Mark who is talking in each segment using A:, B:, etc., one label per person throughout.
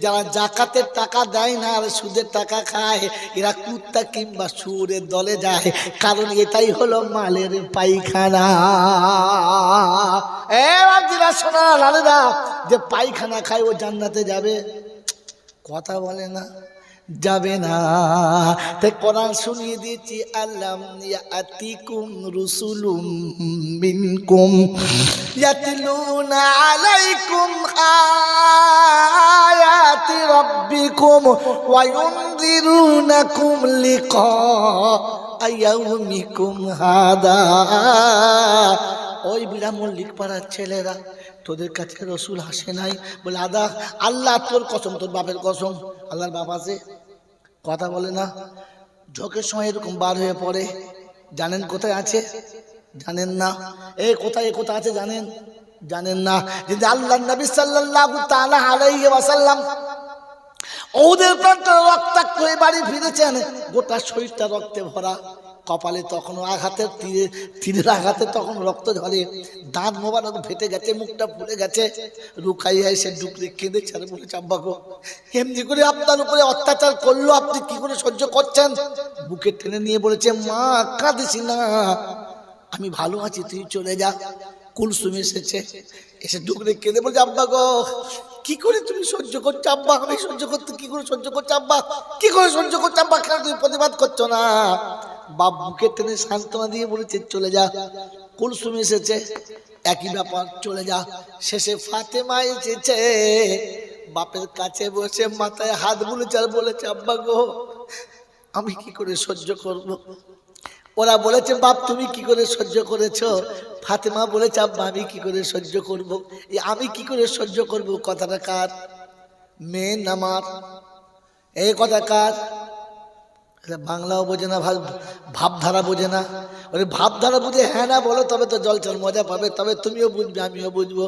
A: যারা জাকাতের টাকা দেয় না আর সুদের টাকা খায়, এরা কুত্তা কিংবা সুরের দলে যায়, কারণ এটাই হলো মালের পায়খানা। শোনা লালেরা, যে পায়খানা খায় ও জান্নাতে যাবে? কথা বলে না, যাবে না। তাই কোরআন শুনিয়ে দিয়েছি, আল্লাম ইয়াতিকুম রুসুলুম মিনকুম ইয়াতলুনা আলাইকুম আয়াতি রাব্বিকুম ওয়া ইউনযিরুনাকুম লিকা ইয়াউমিকুম হাদা। ওই বিরামল্লিক পাড়ার ছেলেরা, তোদের কাছে রসুল আসে নাই? বলে আদা আল্লাহ তোর কসম, তোর বাপের কসম, আল্লাহর বাপ আছে? কথা বলে না। ঝোঁকের সময় এরকম বার হয়ে পড়ে, জানেন কোথায় আছে? জানেন না। এই কোথায় কোথায় আছে জানেন? জানেন না। যদি আল্লাহ নবী সাল্লাল্লাহু তাআলা আলাইহি ওয়াসাল্লাম ওদের প্রান্ত রক্তাক্ত হয়ে বাড়ি ফিরেছেন, গোটা শরীরটা রক্তে ভরা, কপালে তখনও আঘাতের তীরের আঘাতে তখন রক্ত ঝরে, দাঁত মোবারক ফেটে গেছে, মুখটা ফুলে গেছে। রুকাইয়া এসে ডুকরে কেঁদেছে আর বলেছে, আব্বা গো, এমনি করে আপনার উপরে অত্যাচার করলো, আপনি কি করে সহ্য করছেন? বুকে টেনে নিয়ে বলেছে, মা কাঁদিস না, আমি ভালো আছি, তুই চলে যা। কুলসুম এসেছে, এসে ডুকরে কেঁদে বলছে, আব্বা গো, কি করে তুমি সহ্য করছো আব্বা? আমি সহ্য করতে কি করে সহ্য করছো আব্বা? কি করে সহ্য করছো আব্বা? কেন তুমি প্রতিবাদ করছো না? বাপ বুকে টেনে সান্ত্বনা দিয়ে বলেছে, চলে যা। কুলসুম এসেছে, একই ব্যাপার, চলে যা। শেষে ফাতেমা এসেছে, বাপের কাছে বসে মাথায় হাত বুলেছে আর বলেছে, আব্বা গো, আমি কি করে সহ্য করব? ওরা বলেছে, বাপ তুমি কি করে সহ্য করেছো? ফাতেমা বলেছে, আব্বা আমি কি করে সহ্য করব? এই আমি কি করে সহ্য করব কথাটা কার? মেয়ে নামার। এই কথা কার? বাংলাও বোঝে না, ভাবধারা বোঝে না। ওরে ভাবধারা বুঝে হ্যাঁ না বলো, তবে তো জলচল মজা পাবে, তবে তুমিও বুঝবে আমিও বুঝবো।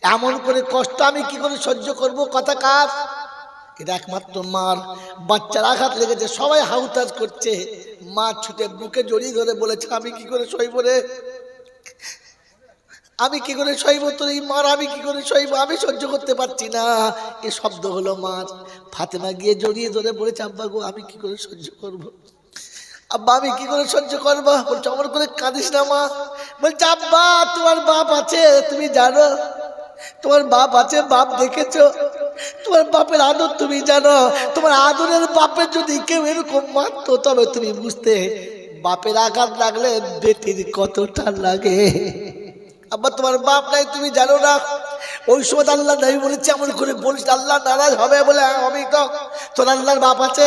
A: এমন করে কষ্ট আমি কি করে সহ্য করব কথা কার? এটা একমাত্র মার। বাচ্চার আঘাত লেগেছে, সবাই হাউতাজ করছে, মা ছুটে বুকে জড়িয়ে ধরে বলেছে, আমি কি করে সইব রে, আমি কি করে সইব তোর এই মার, আমি কি করে সইব, আমি সহ্য করতে পারছি না। এ শব্দ হলো মার। ফাতেমা গিয়ে জড়িয়ে ধরে বলেছে, আব্বা গো, আমি কি করে সহ্য করব? আব্বা আমি কি করে সহ্য করবো? বলছে, অমর করে কাঁদিস না মা। বলছে, আব্বা তোমার বাপ আছে, তুমি জানো তোমার বাপ আছে, বাপ দেখেছো, তোমার বাপের আদর তুমি জানো। তোমার আদরের বাপের যদি কেউ এরকম মারতো, তবে তুমি বুঝতে বাপের আঘাত লাগলে বেটির কতটা লাগে। আব্বা তোমার বাপ নাই, তুমি জানো না। ওই সময় আল্লাহ নবী বলেছে, এমন করে বলিস আল্লাহ নারাজ হবে। বলে আমি তো, তোর আল্লাহর বাপ আছে?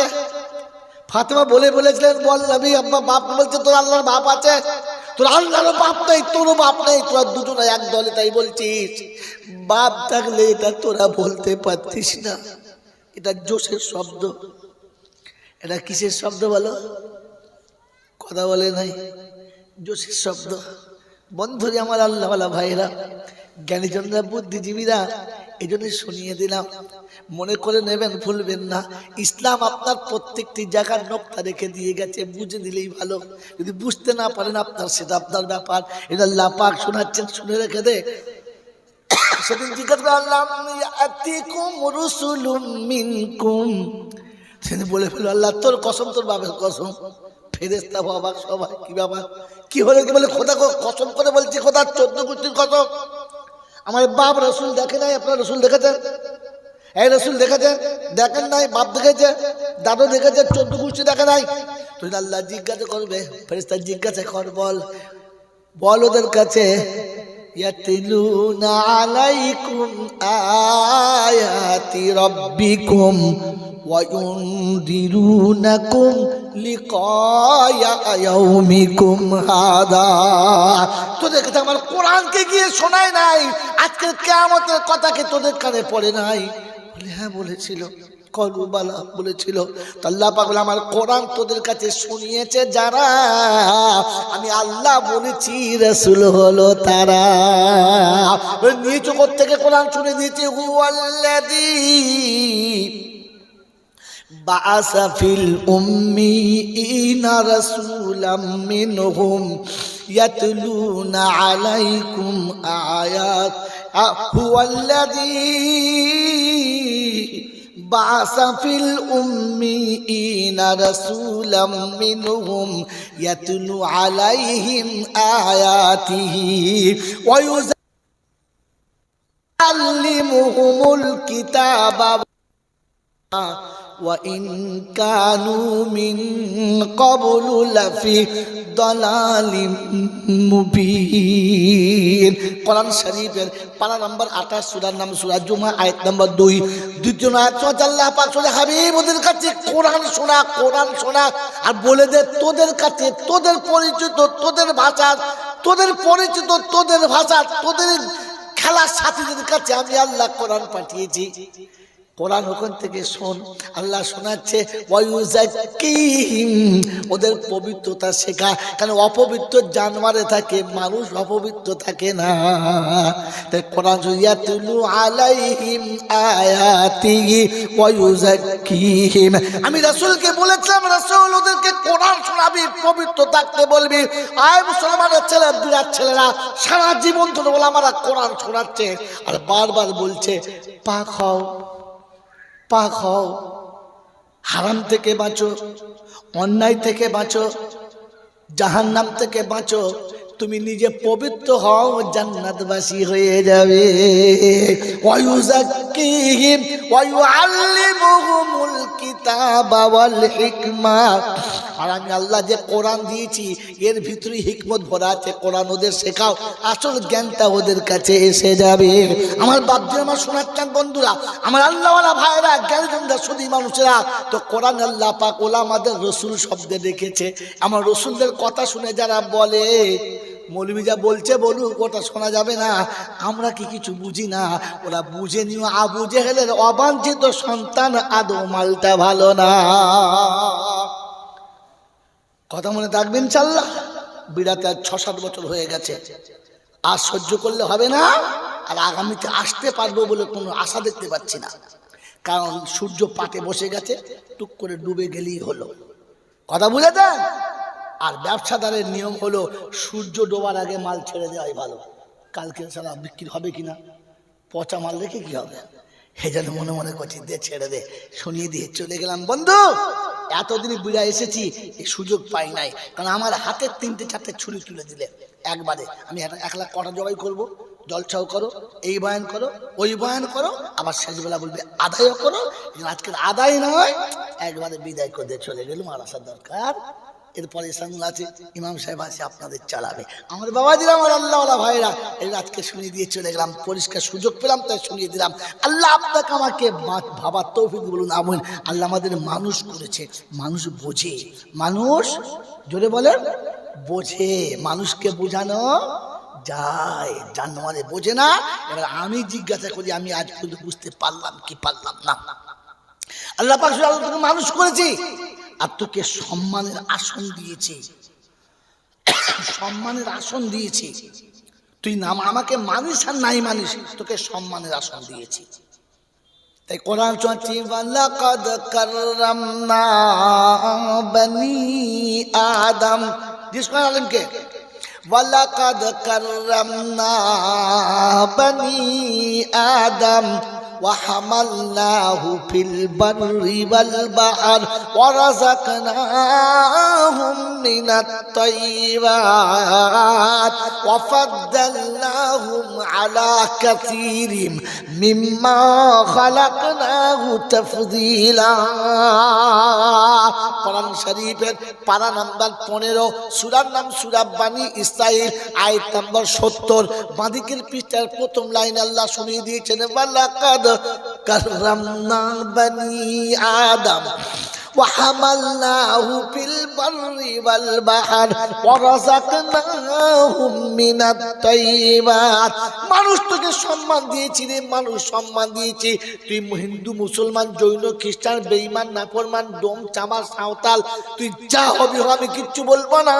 A: ফাতেমা বলেছিলেন, বল নবী, আব্বা বাপ বলছে, তোর আল্লাহর বাপ আছে? তোর আল্লাহর বাপ নেই, তোরও বাপ নেই, তোরা দুজনে এক দলে, তাই বলছিস? বাপ থাকলে এটা তোরা বলতে পারতিস না। এটা জোশের শব্দ। এটা কিসের শব্দ বলো? কথা বলে নাই, জোশের শব্দ। বন্ধুরে আমার, আল্লাহওয়ালা ভাইরা, জ্ঞানীজনরা, বুদ্ধিজীবীরা, এই জন্য শুনিয়ে দিলাম, মনে করে নেবেন, ভুলবেন না। ইসলাম আপনার প্রত্যেকটি জায়গার নকশা রেখে দিয়ে গেছে, বুঝে দিলেই ভালো। যদি বুঝতে না পারেন আপনার, সেটা আপনার ব্যাপার। এটা আল্লাহ পাক শোনাচ্ছেন, শুনে রেখে দে। সেদিন জিজ্ঞাসা করে, আল্লাহ ইয়াতিকুম রুসুলুম মিনকুম, সেদিন বলে ফেলো, আল্লাহ তোর কসম, তোর বাপের কসম। ফেরেশতা অবাক, সবাই কি ব্যাপার, কি হলো? কি বলে, খোদা কসম করে বলছি, খোদা 14 গোষ্ঠীর কসম, আমার বাপ রসুল দেখে নাই। আপনার রসুল দেখেছেন? এই রসুল দেখেছেন? দেখেন নাই। বাপ দেখেছে, দাদু দেখেছে, 14 গোষ্ঠী দেখে নাই। তুই আল্লাহ জিজ্ঞাসা করবে, ফেরেশতা জিজ্ঞাসা কর, বল ওদের কাছে, ইয়াতিলুনা আলাইকুম আয়াতি রাব্বিকুম ওয়া ইউনদিরুনাকুম লিকা ইয়াউমিকুম হাদা। তোদের কাছে আমার কোরআনকে গিয়ে শোনায় নাই? আজকের কিয়ামতের কথাকে তোদের কানে পড়ে নাই? বলে, হ্যাঁ বলেছিল, কলুবালা বলেছিল। তো আল্লাহ পাক বলে, আমার কোরআন তোদের কাছে শুনিয়েছে যারা, আমি আল্লাহ বলেছি, রাসূল হলো তারা। নিজ জগৎ থেকে কোরআন শুনে দিয়েছে, হুয়াল্লাযী বাআসা ফিল উম্মিয়িনা রাসূলাম মিনহুম ইয়াতলুনা আলাইকুম আয়াত হুয়াল্লাযী বাসা ফিল উম্মিইনা রাসূলাম মিনহুম ইয়াতলু আলাইহিম আয়াতিহি ওয়া ইউআল্লিমুহুমুল কিতাবা وَإِن كَانُوا مِن قَبْلُ لَفِي ضَلَالٍ مُبِينٍ কোরআন শরীফের পারা নম্বর 28 সূরার নাম সূরা জুমা আয়াত নম্বর 2 দ্বিতীয় আয়াত আল্লাহ পাক বলে হাবিব ওদের কাছে কোরআন শোনা আর বলে দে তোদের কাছে তোদের পরিচিত তোদের ভাষা তোদের পরিচিত তোদের ভাষা তোদের খেলার সাথীদের কাছে আমি আল্লাহ কোরআন পাঠিয়েছি কোরআন ওখান থেকে শোন আল্লাহ শোনাচ্ছে ওয়ায়ুযাক্কিহিম ওদের পবিত্রতা শেখা কারণ অপবিত্র জানোয়ারে থাকে মানুষ অপবিত্র থাকে না তাই কোরআন ইয়াতুলু আলাইহিম আয়াতিহি ওয়ায়ুযাক্কিহিম আমি রাসূলকে বলেছিলাম রাসূল ওদেরকে কোরআন শোনাবি পবিত্র থাকতে বলবি আয় মুসলমানের ছেলে বিরাট ছেলেরা সারা জীবন ধরে ওলামারা কোরআন শোনাচ্ছে আর বারবার বলছে পাক হও হারাম থেকে বাঁচো অন্যায় থেকে বাঁচো জাহান্নাম থেকে বাঁচো তুমি নিজে পবিত্র হও জান্নাতবাসী হয়ে যাবে ওয়ায়ুযাক্কিহিম ওয়ায়ুআল্লিমুহুমুল কিতাবা ওয়াল হিকমা আর আমি আল্লাহ যে কোরআন দিয়েছি এর ভিতরে হিকমত ভরা আছে কোরআন ওদের শেখাও আসল জ্ঞানটা ওদের কাছে এসে যাবে আমার বাপজি আমার শোনাচ্ছেন বন্ধুরা আমার আল্লাহওয়ালা ভাইরা জ্ঞানীজনরা শুধু মানুষেরা তো কোরআন আল্লাহ পাক ওলামাদের রসুল শব্দে রেখেছে আমার রসুলদের কথা শুনে যারা বলে মৌলবী যা বলছে বলুক ওটা শোনা যাবে না আমরা কি কিছু বুঝি না ওরা বুঝে নিও আবু জেহেলের অবাঞ্ছিত সন্তান আদম মালটা ভালো না কথা মনে থাকবেন ইনশাআল্লাহ বিড়াতে 6-7 বছর হয়ে গেছে আর সহ্য করলে হবে না আর আগামীতে আসতে পারবো বলে কোনো আশা দেখতে পাচ্ছি না কারণ সূর্য পাটে বসে গেছে টুক করে ডুবে গেলেই হলো কথা বুঝে দেন আর ব্যবসাদারের নিয়ম হলো সূর্য ডোবার আগে মাল ছেড়ে দেওয়াই ভালো কালকে সারা বিক্রি হবে কিনা পচা মাল রেখে কি হবে এই জন্য মনে মনে করছি দে ছেড়ে দে শুনিয়ে দিয়ে চলে গেলাম বন্ধু এতদিন বিড়া এসেছি এই সুযোগ পাই নাই কারণ আমার হাতের 3-4টে ছুরি তুলে দিলে একবারে আমি একলা কটা জবাই করবো জলছাও করো এই বয়ান করো ওই বয়ান করো আবার শেষবেলা বলবে আদায়ও করো আজকের আদায় নয় একবারে বিদায় করে চলে গেলাম আর আসার দরকার এরপরে সামনে আছে ইমাম সাহেব আছে আপনাদের চালাবে আমার বাবাজিরা আমার আল্লাহওয়ালা ভাইরা এই আজকে শুনিয়ে দিয়ে চলে গেলাম পরিষ্কার সুযোগ পেলাম তাই শুনিয়ে দিলাম আল্লাহ আপনাকে আমাকে ভাবার তৌফিক বলুন আমিন আল্লাহ আমাদের মানুষ করেছে মানুষ বোঝে মানুষ জোরে বলেন বোঝে মানুষকে বোঝানো যায় জানোয়ারে বোঝে না এবার আমি জিজ্ঞাসা করি আমি আজ পর্যন্ত বুঝতে পারলাম কি পারলাম না আল্লাহ পাক আল্লাহ মানুষ করেছি আর তোকে সম্মানের আসন দিয়েছে সম্মানের আসন দিয়েছে তুই নাম আমাকে মানিস আর নাই মানিস তোকে সম্মানের আসন দিয়েছি তাই কোরআন চলছে ওয়ালাকাদ কাররামনা বনি আদম জিসমান আলমকে ওয়ালাকাদ কাররামনা বনি আদম وحملناه في البر والبحر ورزقناهم من الطيبات وفضلناهم على كثير مما خلقناه تفضيلا কোরআন শরীফের পারা নাম্বার 15 সূরার নাম সূরা বনী ইসরাইল আয়াত নাম্বার 70 বাঁদিকের পৃষ্ঠার প্রথম লাইন আল্লাহ শুনিয়ে দিয়েছেন ওয়ালাকাদ كرمنا بني آدم وحملناه في البر والبحر ورزقناهم من الطيبات মানুষ তোকে সম্মান দিয়েছি রে মানুষ সম্মান দিয়েছি তুই হিন্দু মুসলমান জৈন খ্রিস্টান বেঈমান নাফরমান ডোম চামার সাঁওতাল তুই যা হবি আমি কিচ্ছু বলবো না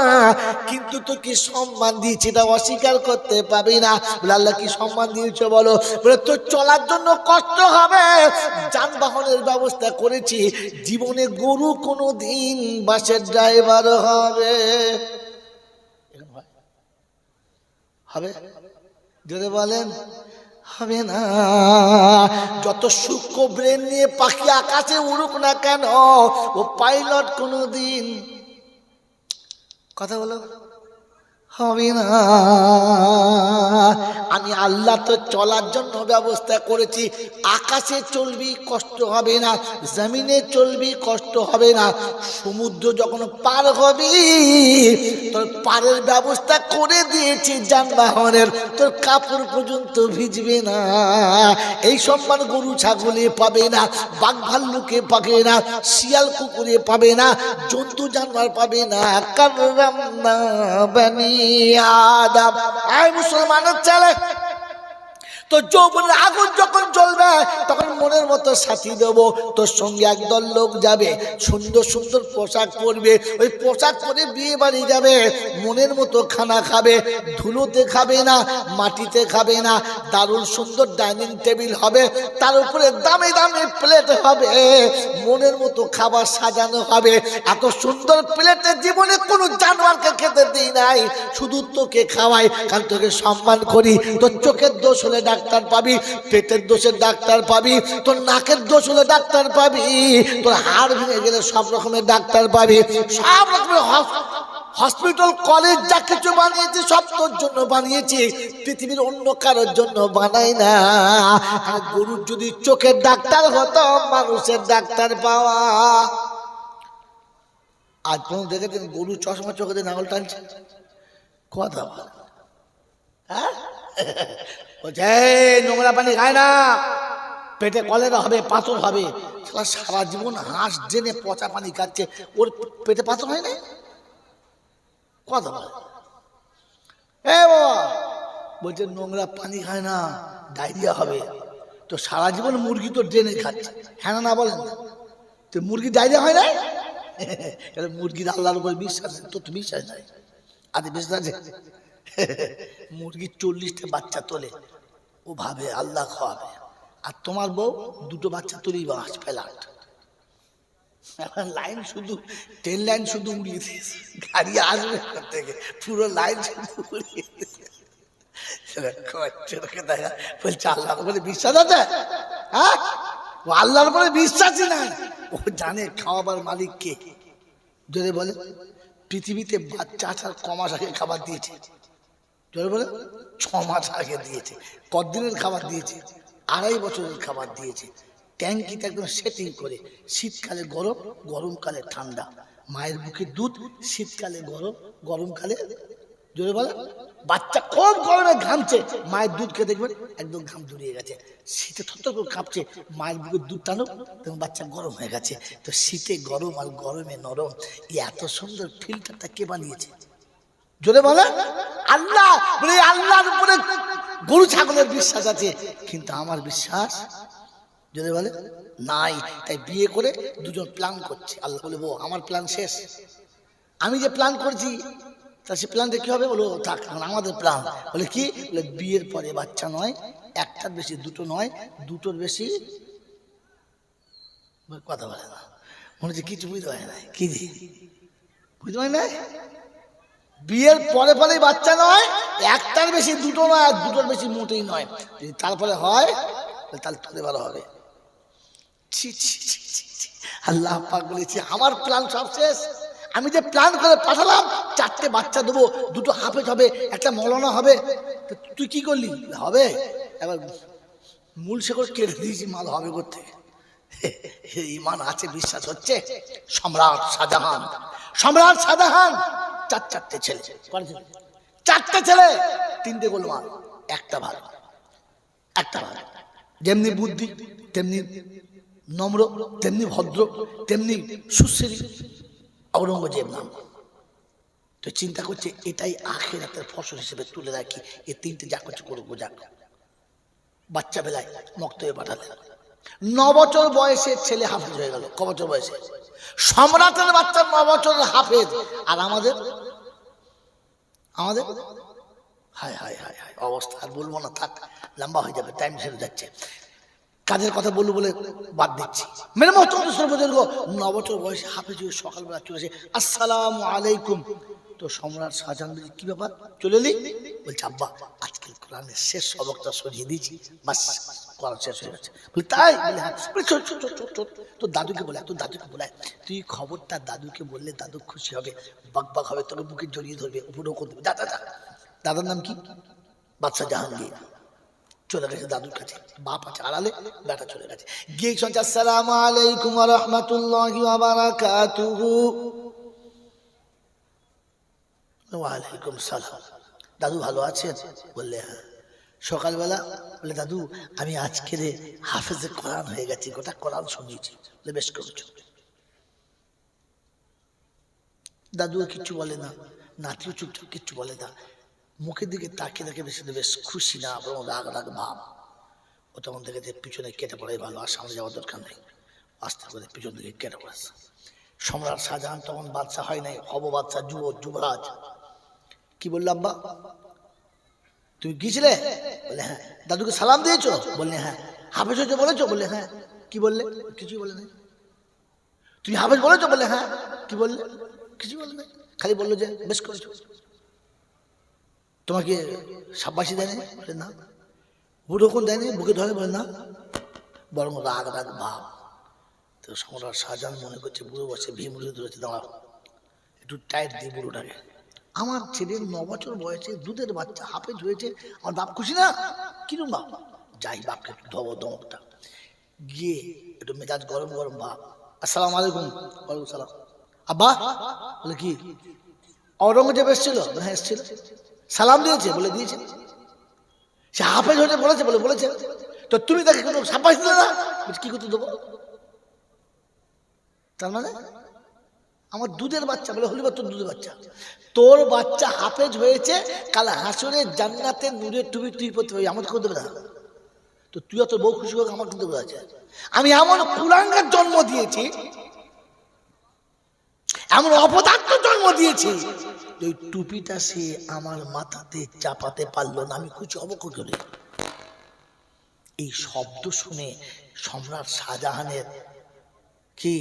A: কিন্তু তোকে সম্মান দিয়েছি এটা অস্বীকার করতে পারবি না বলে আল্লাহ কি সম্মান দিয়েছে বলো বলে তোর চলার জন্য কষ্ট হবে যানবাহনের ব্যবস্থা করেছি জীবনে গরু কোনো দিন বাসের ড্রাইভার হবে হবে যদি বলেন হবে না। যত সূক্ষ্ম ব্রেন নিয়ে পাখি আকাশে উড়ুক না কেন, ও পাইলট কোনোদিন, কথা বলো, হবে না। আমি আল্লাহ তো চলার জন্য ব্যবস্থা করেছি, আকাশে চলবি কষ্ট হবে না, জমিনে চলবি কষ্ট হবে না, সমুদ্র যখন পার হবি তোর পারের ব্যবস্থা করে দিয়েছি যানবাহনের, তোর কাপড় পর্যন্ত ভিজবে না। এই সম্মান গরু ছাগলে পাবে না, বাঘ ভাল্লুকে পাবে না, শিয়াল কুকুরে পাবে না, জন্তু জানোয়ার পাবে না। কাররামনা বানি আদম। এই মুসলমানের ছেলে, তো যৌবনের আগুন যখন জ্বলবে তখন মনের মতো সাথী দেব, তোর সঙ্গে একদল লোক যাবে, সুন্দর সুন্দর পোশাক পরবে, ওই পোশাক পরে বিয়ে বাড়ি যাবে, মনের মতো খানা খাবে, ধুলোতে খাবে না, মাটিতে খাবে না, দারুণ সুন্দর ডাইনিং টেবিল হবে, তার উপরে দামি দামি প্লেট হবে, মনের মতো খাবার সাজানো হবে। এত সুন্দর প্লেটে জীবনে কোনো জানোয়ারকে খেতে দিই নাই, শুধু তোকে খাওয়াই, কারণ তোকে সম্মান করি। তোর চোখের দোষ হলে ডাক্তার পাবি, পেটের দোষের ডাক্তার পাবি, তোর নাকের দোষ হলে ডাক্তার পাবি, তোর হাড় ভেঙে গেলে সব রকমের ডাক্তার পাবি, সব রকমের হসপিটাল কলেজ যা কিছু বানিয়েছি সব তোর জন্য বানিয়েছি, পৃথিবীর অন্য কারোর জন্য বানাই না। আর গরুর যদি চোখের ডাক্তার হতো, মানুষের ডাক্তার পাওয়া। আজ পর্যন্ত দেখেছেন গরু চশমা চোখে দিয়ে নাঙল টানছে? কথা বল, হ্যাঁ? বলছে নোংরা পানি খায় না, পেটে কলেরা হবে, পাথর হবে। সারা জীবন হাঁস জেনে পচা পানি খাচ্ছে, ওর পেটে পাথর হয় না? কথা বলে, এ বাবা বলছে নোংরা পানি খায় না, ডায়রিয়া হবে। তো সারা জীবন মুরগি তো ড্রেনে খাচ্ছে, হ্যাঁ না বলেন? তো মুরগি ডায়রিয়া হয় না? মুরগির আল্লাহর উপর বিশ্বাস, তো বিশ্বাস নাই, আজ বিশ্বাস আছে? মুরগি 40টা বাচ্চা তোলে, ও ভাবে আল্লাহ খাওয়াবে, আর তোমার বউ 2টো বাচ্চা তুলেই বাস ফেলাট। লাইন শুধু ট্রেন লাইন শুধু উড়িয়ে দিয়েছে, গাড়ি আসবে থেকে পুরো লাইন শুধু উড়িয়ে দিয়েছে। বলছে আল্লাহর উপরে বিশ্বাস আছে? হ্যাঁ, ও আল্লাহর উপরে বিশ্বাসই নাই, ও জানে খাওয়াবার মালিক কে। যদি বলে পৃথিবীতে বাচ্চা আসার কমাস আগে খাবার দিয়েছে, যদি বলে 6 মাস আগে দিয়েছে। কতদিনের খাবার দিয়েছে? 2.5 বছরের খাবার দিয়েছে। ট্যাঙ্কিতে একদম সেটিং করে, শীতকালে গরম, গরমকালে ঠান্ডা। মায়ের বুকের দুধ শীতকালে গরম, গরমকালে, জোরে বলে বাচ্চা খুব গরমে ঘামছে, মায়ের দুধ খেয়ে দেখবেন একদম ঘাম জড়িয়ে গেছে। শীতে থরথর করে কাঁপছে, মায়ের বুকের দুধ টানো তখন বাচ্চা গরম হয়ে গেছে। তো শীতে গরম আর গরমে নরম, এত সুন্দর ফিল্টারটা কে বানিয়েছে? জোরে বলে আল্লাহ। বলে আল্লাহর উপরে গরু ছাগলের বিশ্বাস আছে, কিন্তু আমার বিশ্বাস যদি বলে নাই। তাই বিয়ে করে দুজন প্ল্যান করছে। আল্লাহ বলে বউ আমার প্ল্যান শেষ, আমি যে প্ল্যান করছি তা সে প্ল্যানটা কি হবে? বলো থাক, আমাদের প্ল্যান বলে কি? বলে বিয়ের পরে বাচ্চা নয়, একটার বেশি, 2টো নয়, 2টোর বেশি। কথা বলে না, মনে হচ্ছে কিছু বুঝতে হয় না, কি বুঝতে হয় না? বিয়ের পরে পরেই বাচ্চা নয়, একটার বেশি, 2টো নয়, 2টোর বেশি মোটেই নয়। যদি তারপরে হয় তাহলে তোদের ভালো হবে। আল্লাহ পাক বলেছে আমার প্ল্যান সব শেষ। আমি যে প্ল্যান করে পাঠালাম 4টে বাচ্চা দেবো, 2টো হাফেজ হবে, একটা মৌলানা হবে, তুই কি করলি? হবে, এবার মূল শেকড় কেটে দিয়েছি, মাল হবে করতে। ইমান আছে, বিশ্বাস হচ্ছে। সম্রাট শাহজাহান, সম্রাট শাহজাহান 4টে ছেলে, 4টে ছেলে, 3টে গোলমাল, একটা ভালো, একটা ভালো। যেমনি বুদ্ধি তেমনি নম্র, তেমনি ভদ্র, তেমনি সুশ্রী, আওরঙ্গজেব নাম। তো চিন্তা করছে এটাই আখিরাতের ফসল হিসেবে তুলে রাখি, এই 3টে যা করছে করবো, যাক। বাচ্চা বেলায় মক্তবে পাঠালেন, 9 বছর বয়সে ছেলে হাফেজ হয়ে গেল। ক বছর বয়সে? সম্রাটের বাচ্চা 9 বছরের হাফেজ। আর আমাদের আমাদের হায় হায় হায় হায় অবস্থা আর বলবো না, থাক, লম্বা হয়ে যাবে, টাইম ছেড়ে যাচ্ছে। কাজের কথা বলবো বলে বাদ দিচ্ছি। মেরে মহতরম বুজুর্গ, 9 বছর বয়সে হাফেজ হয়ে সকালবেলা চলে আসে, আসসালামু আলাইকুম। তো সম্রাট শাহজাহান বলছে কি ব্যাপার চলে এলি? বলছে আব্বা আজকে কোরআনের শেষ সবকটা সরিয়ে দিয়েছি, বাস কোরআন শেষ হয়ে গেছে। বলি তাই? বলে হ্যাঁ। বলে চল চল চল চল, তোর দাদুকে বলে, তোর দাদুকে বলে তুই খবরটা দাদুকে বললে দাদু খুশি হবে, বাক হবে, তোকে বুকে জড়িয়ে ধরবে, উপরেও করে দেবে। দাদা দাদার নাম কি? বাদশাহ জাহাঙ্গীর। চলে গেছে দাদুর কাছে, বাপ আছে আড়ালে, বেটা চলে গেছে। গিয়ে শুনছে আসসালামু আলাইকুম ওয়া রাহমাতুল্লাহি ওয়া বারাকাতুহু। ওয়ালাইকুম সালাম। দাদু ভালো আছেন? বললে হ্যাঁ। সকালবেলা বলে দাদু আমি আজকের হাফেজে কোরআন হয়ে গেছি, গোটা কোরআন শুনিয়েছি। বলে বেশ করেছো। দাদুও কিচ্ছু বলে না, নাতিও চুপচাপ কিচ্ছু বলে না, মুখের দিকে তাকিয়ে দেখে বেশ খুশি না, বরং রাগ রাগ ভাব। ও তখন থেকে যে পিছনে কেটে পড়াই ভালো, আর সামনে যাওয়ার দরকার নেই, আস্তে করে পিছন দিকে কেটে পড়েছে। সম্রাট শাহজাহান তখন বাদশা হয় নাই, হব বাদশা, যুবরাজ। কি বললো আব্বা? তুমি গিয়েছিলে? বলে হ্যাঁ। দাদুকে সালাম দিয়েছো? বললে হ্যাঁ। হাফেজ হয়েছে বলেছো? বললে হ্যাঁ। কি বললে? কিছুই বলে নাই। তুমি হাফেজ বলেছো? বললে হ্যাঁ। কি বললে? কিছু বলে নাই, খালি বললো যে বেশ করেছো। তোমাকে সাব্বাসী দেয়নি? বলে না। বুড়োক্ষণ দেয়নি? বুকে ধরে? বলে না। বরং রাগ রাগ ভাব। তো সম্রাট শাহজাহান মনে করছে বুড়ো বসে ভীমরুলি ধরেছে, দাঁড়াও একটু টাইট দিই বুড়োটাকে। আমার ছেলের 9 বছর বয়সে দুধের বাচ্চা হাফেজ হয়েছে, আমার বাপ খুশি না? কিরম বাপ? যাই বাপকে একটু ধবো দমকটা। গিয়ে একটু মেজাজ গরম গরম ভাব। আসসালাম আলাইকুম। ওয়ালাইকুম সালাম। আব্বা? বলে কি? অরঙ্গজেব এসেছিল? হ্যাঁ এসেছিল। সালাম দিয়েছে? বলে দিয়েছে। সে হাফেজ হয়েছে বলেছে? বলে বলেছে। তো তুমি তাকে কোনো সাব্বাস দিলে না? কি করতে দেবো? তার মানে আমার দুধের বাচ্চা। বলে হলিবার তোর দুধের বাচ্চা, তোর বাচ্চা হাফেজ হয়েছে, কাল হাসরে জান্নাতে নূরের টুপি তুই পড়তে পারবি, আমাকে করে দেবে না। তো তুই তোর বউ খুশি হোক, আমার কিন্তু আছে। আমি এমন কুলাঙ্গার জন্ম দিয়েছি, এমন অপদার্থ জন্ম দিয়েছি, ওই টুপিটা সে আমার মাথাতে চাপাতে পারলো না, আমি খুশি হব কি করে? এই শব্দ শুনে সম্রাট শাহজাহানের কি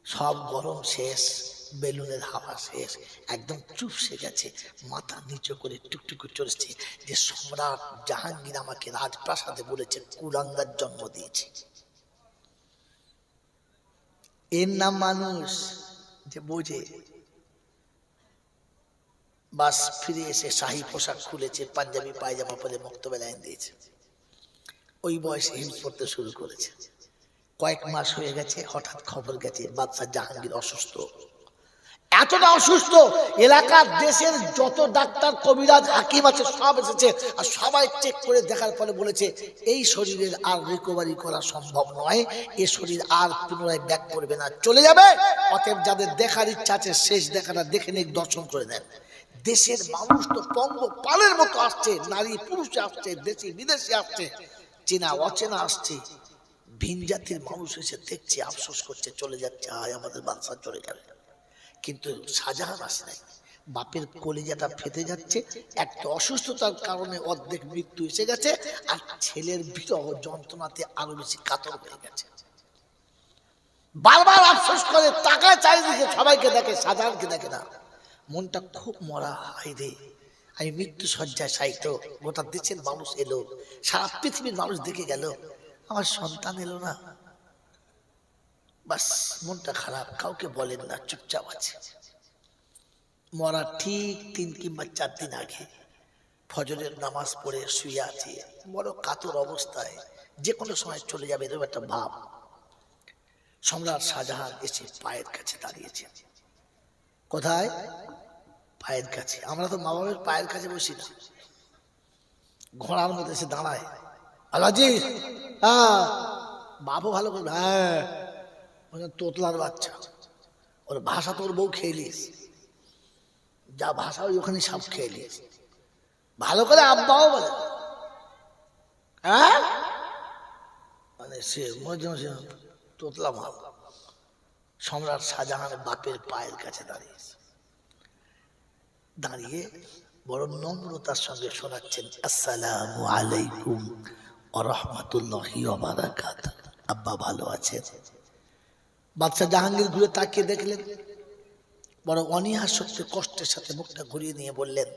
A: সব গরম শেষ, বেলুনের হাওয়া শেষ, একদম চুপসে গেছে, মাথা নিচু করে টুকটুকু চলছে যে সম্রাট জাহাঙ্গীর আমাকে রাজপ্রাসাদে বলেছে কুলাঙ্গার জন্ম দিয়েছে। এর নাম মানুষ যে বোঝে। বাস ফিরে এসে শাহী পোশাক খুলেছে, পাঞ্জাবি পায়জামা পরে মক্তবে লাইন দিয়েছে। ওই বয়সে হিমস পড়তে শুরু করেছে। কয়েক মাস হয়ে গেছে, হঠাৎ খবর গেছে বাদশাহ জাহাঙ্গীর অসুস্থ। এতটা অসুস্থ, এলাকার দেশের যত ডাক্তার কবিরাজ হাকিম আছে সব এসেছে, আর সবাই চেক করে দেখার পরে বলেছে এই শরীরের আর রিকভারি করা সম্ভব নয়, এ শরীর আর পুনরায় ব্যাক করবে না, চলে যাবে। অতএব যাদের দেখার ইচ্ছা আছে শেষ দেখাটা দেখে নিক, দর্শন করে নেন। দেশের মানুষ তো পঙ্গপালের মতো আসছে, নারী পুরুষে আসছে, দেশি বিদেশি আসছে, চেনা অচেনা আসছে। ভিন জাতির মানুষ এসে দেখছে, আফসোস করছে, চলে যাচ্ছে, আয় আমাদের বাদশা চলে যাবে। কিন্তু শাহজাহান আসে নাই। বাপের কলিজাটা ফেটে যাচ্ছে, একটা অসুস্থতার কারণে অর্ধেক মৃত্যু এসে গেছে, আর ছেলের বিরহ যন্ত্রণাতে আরো বেশি কাতর হয়ে গেছে। বারবার আফসোস করে, তাকায় চারিদিকে, সবাইকে দেখে, শাহজাহানকে দেখে না। মনটা খুব মরা, হায় রে আমি মৃত্যু শয্যায় শায়িত, গোটা দেশের মানুষ এলো, সারা পৃথিবীর মানুষ দেখে গেল, আমার সন্তান এলো না। বাস মনটা খারাপ, কাউকে বলেন না, চুপচাপ আছে। মরা ঠিক 3 কিংবা 4 দিন আগে ফজরের নামাজ পড়ে শুয়ে আছে, বড় কাতর অবস্থায়, যে কোনো সময় চলে যাবে এরকম একটা ভাব। সম্রাট শাহজাহান এসে পায়ের কাছে দাঁড়িয়েছে। কোথায়? পায়ের কাছে। আমরা তো মা বাবার পায়ের কাছে বসি না, ঘোড়ার মধ্যে এসে দাঁড়ায়। আলাজি হ্যাঁ, বাপও ভালো করে, হ্যাঁ তোতলার বাচ্চা, ওর ভাষা তোর বউ খেয়েলিস, যা ভাষা ওই ওখানে সব খেয়েলিস, ভালো করে আব্বাও বলে, হ্যাঁ মানে সে তোতলা ভাব। সম্রাট শাহজাহান বাপের পায়ের কাছে দাঁড়িয়েছে, দাঁড়িয়ে বড় নম্রতার সঙ্গে শোনাচ্ছেন আসসালামু আলাইকুম ওয়া রাহমাতুল্লাহি ওয়া বারাকাতুহু। আব্বা ভালো আছেন? বাদশা জাহাঙ্গীর ঘুরে তাকিয়ে দেখলেন বড় অনীহা সত্যি কষ্টের সাথে মুখটা ঘুরিয়ে নিয়ে বললেন,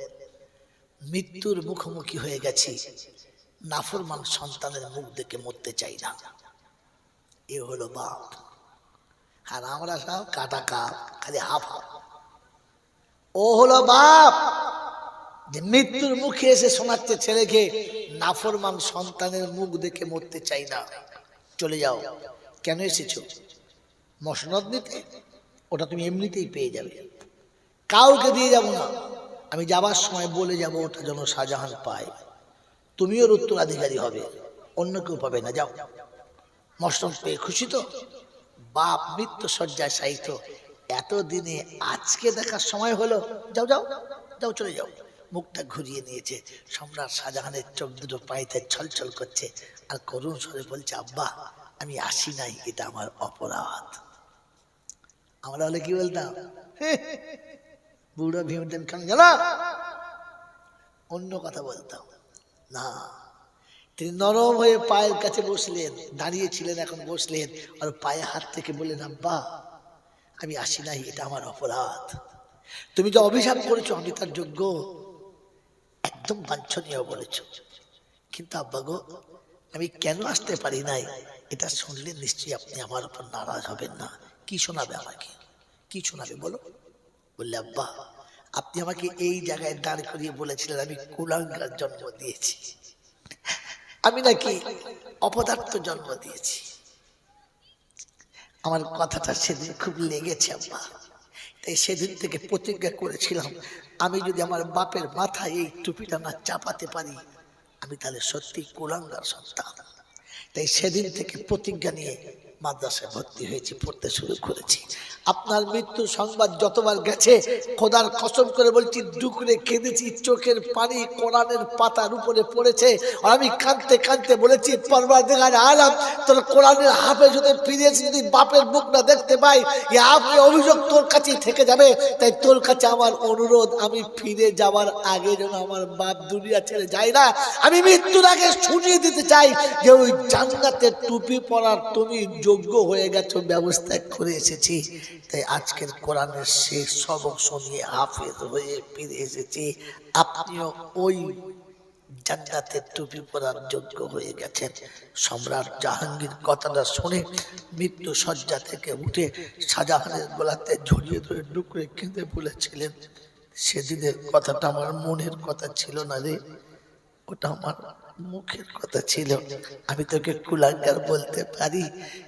A: মৃত্যুর মুখোমুখি হয়ে গেছি, নাফরমান সন্তানের মুখ দেখে মরতে চাই না। এ হলো বাপ। আর আমরা সব কাটা কাপ, খালি হাফ হাফ। ও হলো বাপ যে মৃত্যুর মুখে এসে শোনাচ্ছে ছেলেকে, নাফরমান সন্তানের মুখ দেখে মরতে চাই না, চলে যাও। কেন এসেছো? মসনদ নিতে? ওটা তুমি এমনিতেই পেয়ে যাবে, কাউকে দিয়ে যাব না। আমি যাবার সময় বলে যাব ওটা যেন শাহজাহান পায়, তুমিও উত্তরাধিকারী হবে, অন্য কেউ পাবে না। যাও। মসনদ পেয়ে খুশি তো? বাপ মৃত্যু শয্যায় শায়িত, এতদিনে আজকে দেখার সময় হলো, যাও যাও যাও, চলে যাও। মুখটা ঘুরিয়ে নিয়েছে। সম্রাট শাহজাহানের চোখ দুটো পানিতে ছলছল করছে, আর করুণ স্বরে বলছে, আব্বা আমি আসি নাই, এটা আমার অপরাধ। আমরা হলে কি বলতাম? বুড়ো ভীমদেন খান গেল, অন্য কথা বলতাম না। তিনি নরম হয়ে পায়ের কাছে বসলেন, দাঁড়িয়েছিলেন এখন বসলেন, আর পায়ে হাত থেকে বললেন, আব্বা আমি আসি নাই, এটা আমার অপরাধ। তুমি যে অভিশাপ করেছো আমি তার যোগ্য, একদম বাঞ্ছনীয় বলেছ, কিন্তু আব্বা গো আমি কেন আসতে পারি নাই, এটা শুনলে নিশ্চয়ই আপনি আমার উপর নারাজ হবেন না। কি শোনাবে আমাকে? কি শোনাবে বলো? বললে, আব্বা আপনি আমাকে এই জায়গায় দাঁড় করিয়ে বলেছিলেন আমি কুলাঙ্গার জন্ম দিয়েছি, আমি নাকি অপদার্থ জন্ম দিয়েছি। আমার কথাটা সেদিন খুব লেগেছে আব্বা, তাই সেদিন থেকে প্রতিজ্ঞা করেছিলাম আমি যদি আমার বাপের মাথায় এই টুপিটা না চাপাতে পারি, আমি তাহলে সত্যি কুলাঙ্গার সন্তান। তাই সেদিন থেকে প্রতিজ্ঞা নিয়ে মাদ্রাসায় ভর্তি হয়েছি, পড়তে শুরু করেছি। আপনার মৃত্যুর সংবাদ যতবার গেছে খোদার কসম করে বলছি, ডুকরে কেঁদেছি, চোখের পানি কোরআনের পাতার উপরে পড়েছে। আর আমি কাঁদতে কাঁদতে বলেছি, পরওয়ারদিগার আলম তোর কোরআনের হাফেজ হতে ফিরেছি, যদি বাপের মুখ না দেখতে পাই এ আপনি অভিযোগ তোর কাছেই থেকে যাবে। তাই তোর কাছে আমার অনুরোধ, আমি ফিরে যাওয়ার আগে যেন আমার বাপ দুনিয়া ছেড়ে যায় না। আমি মৃত্যুর আগে শুনিয়ে দিতে চাই যে ওই জান্নাতের টুপি পরার তুমি যোগ্য হয়ে গেছো, ব্যবস্থা করে এসেছি। তাই আজকের কোরআনের শেষ সবক শুনিয়ে হাফেজ হয়ে ফিরে এসেছি, আপনিও ওই জান্নাতের টুপি পরার যোগ্য হয়ে গেছেন। সম্রাট জাহাঙ্গীর কথাটা শুনে মৃত্যু শয্যা থেকে উঠে শাহজাহানের গলাতে জড়িয়ে ধরে ডুকরে কেঁদে বলেছিলেন, সেদিনের কথাটা আমার মনের কথা ছিল না রে, ওটা আমার মুখের কথা ছিল। আমি তোকে কুলাঙ্গার বলতে পারি,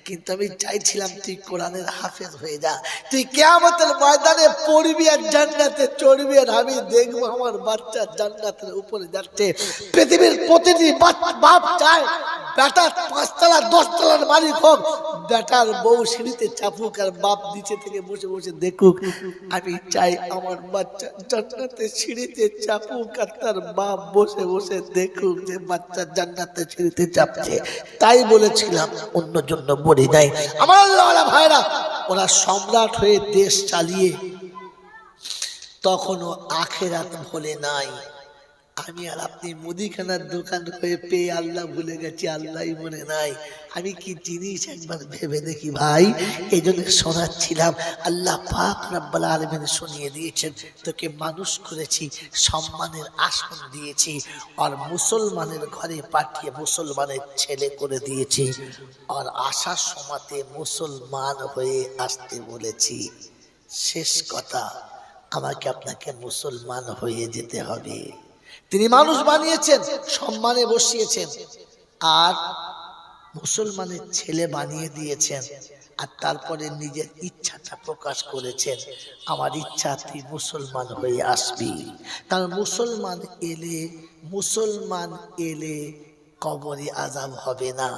A: কিন্তু আমি চাইছিলাম তুই কোরআনের হাফেজ হয়ে যা, তুই কিয়ামতের ময়দানে পড়বি আর জান্নাতে চড়বি, আর আমি দেখবো আমার বাচ্চা জান্নাতের উপরে যাচ্ছে। পৃথিবীর প্রতিটি বাপ চায় বেটার 5 তলা 10 তলার মালিক হোক, বেটার বউ সিঁড়িতে চাপুক আর বাপ নিচে থেকে বসে বসে দেখুক। আমি চাই আমার বাচ্চা জান্নাতে সিঁড়িতে চাপুক আর তার বাপ বসে বসে দেখুক যে বাচ্চা জান্নাতে সিঁড়িতে চাপছে। তাই বলেছিলাম, অন্য জন্য বলি নাই। আমার আল্লাহওয়ালা ভাইরা, ওরা সম্রাট হয়ে দেশ চালিয়ে তখনও আখেরাত ভোলে নাই। আমি আর আপনি মুদিখানার দোকান হয়ে পেয়ে আল্লাহ ভুলে গেছি, আল্লাহই মনে নাই। আমি কি জিনিস একবার ভেবে দেখি ভাই। এই জন্য শোনাচ্ছিলাম, আল্লাহ পাক রব্বুল আলামিন শুনিয়ে দিয়েছেন, তোকে মানুষ করেছি, সম্মানের আসন দিয়েছি, আর মুসলমানের ঘরে পাঠিয়ে মুসলমানের ছেলে করে দিয়েছি, আর আসার সময়তে মুসলমান হয়ে আসতে বলেছি। শেষ কথা, আমাকে আপনাকে মুসলমান হয়ে যেতে হবে। তিনি মানুষ বানিয়েছেন, সম্মানে বসিয়েছেন, আর মুসলমানের ছেলে বানিয়ে দিয়েছেন, আর তারপরে নিজের ইচ্ছাটা প্রকাশ করেছেন, আমার ইচ্ছা তুই মুসলমান হয়ে আসবি। কারণ মুসলমান এলে কবরে আযাব হবে না,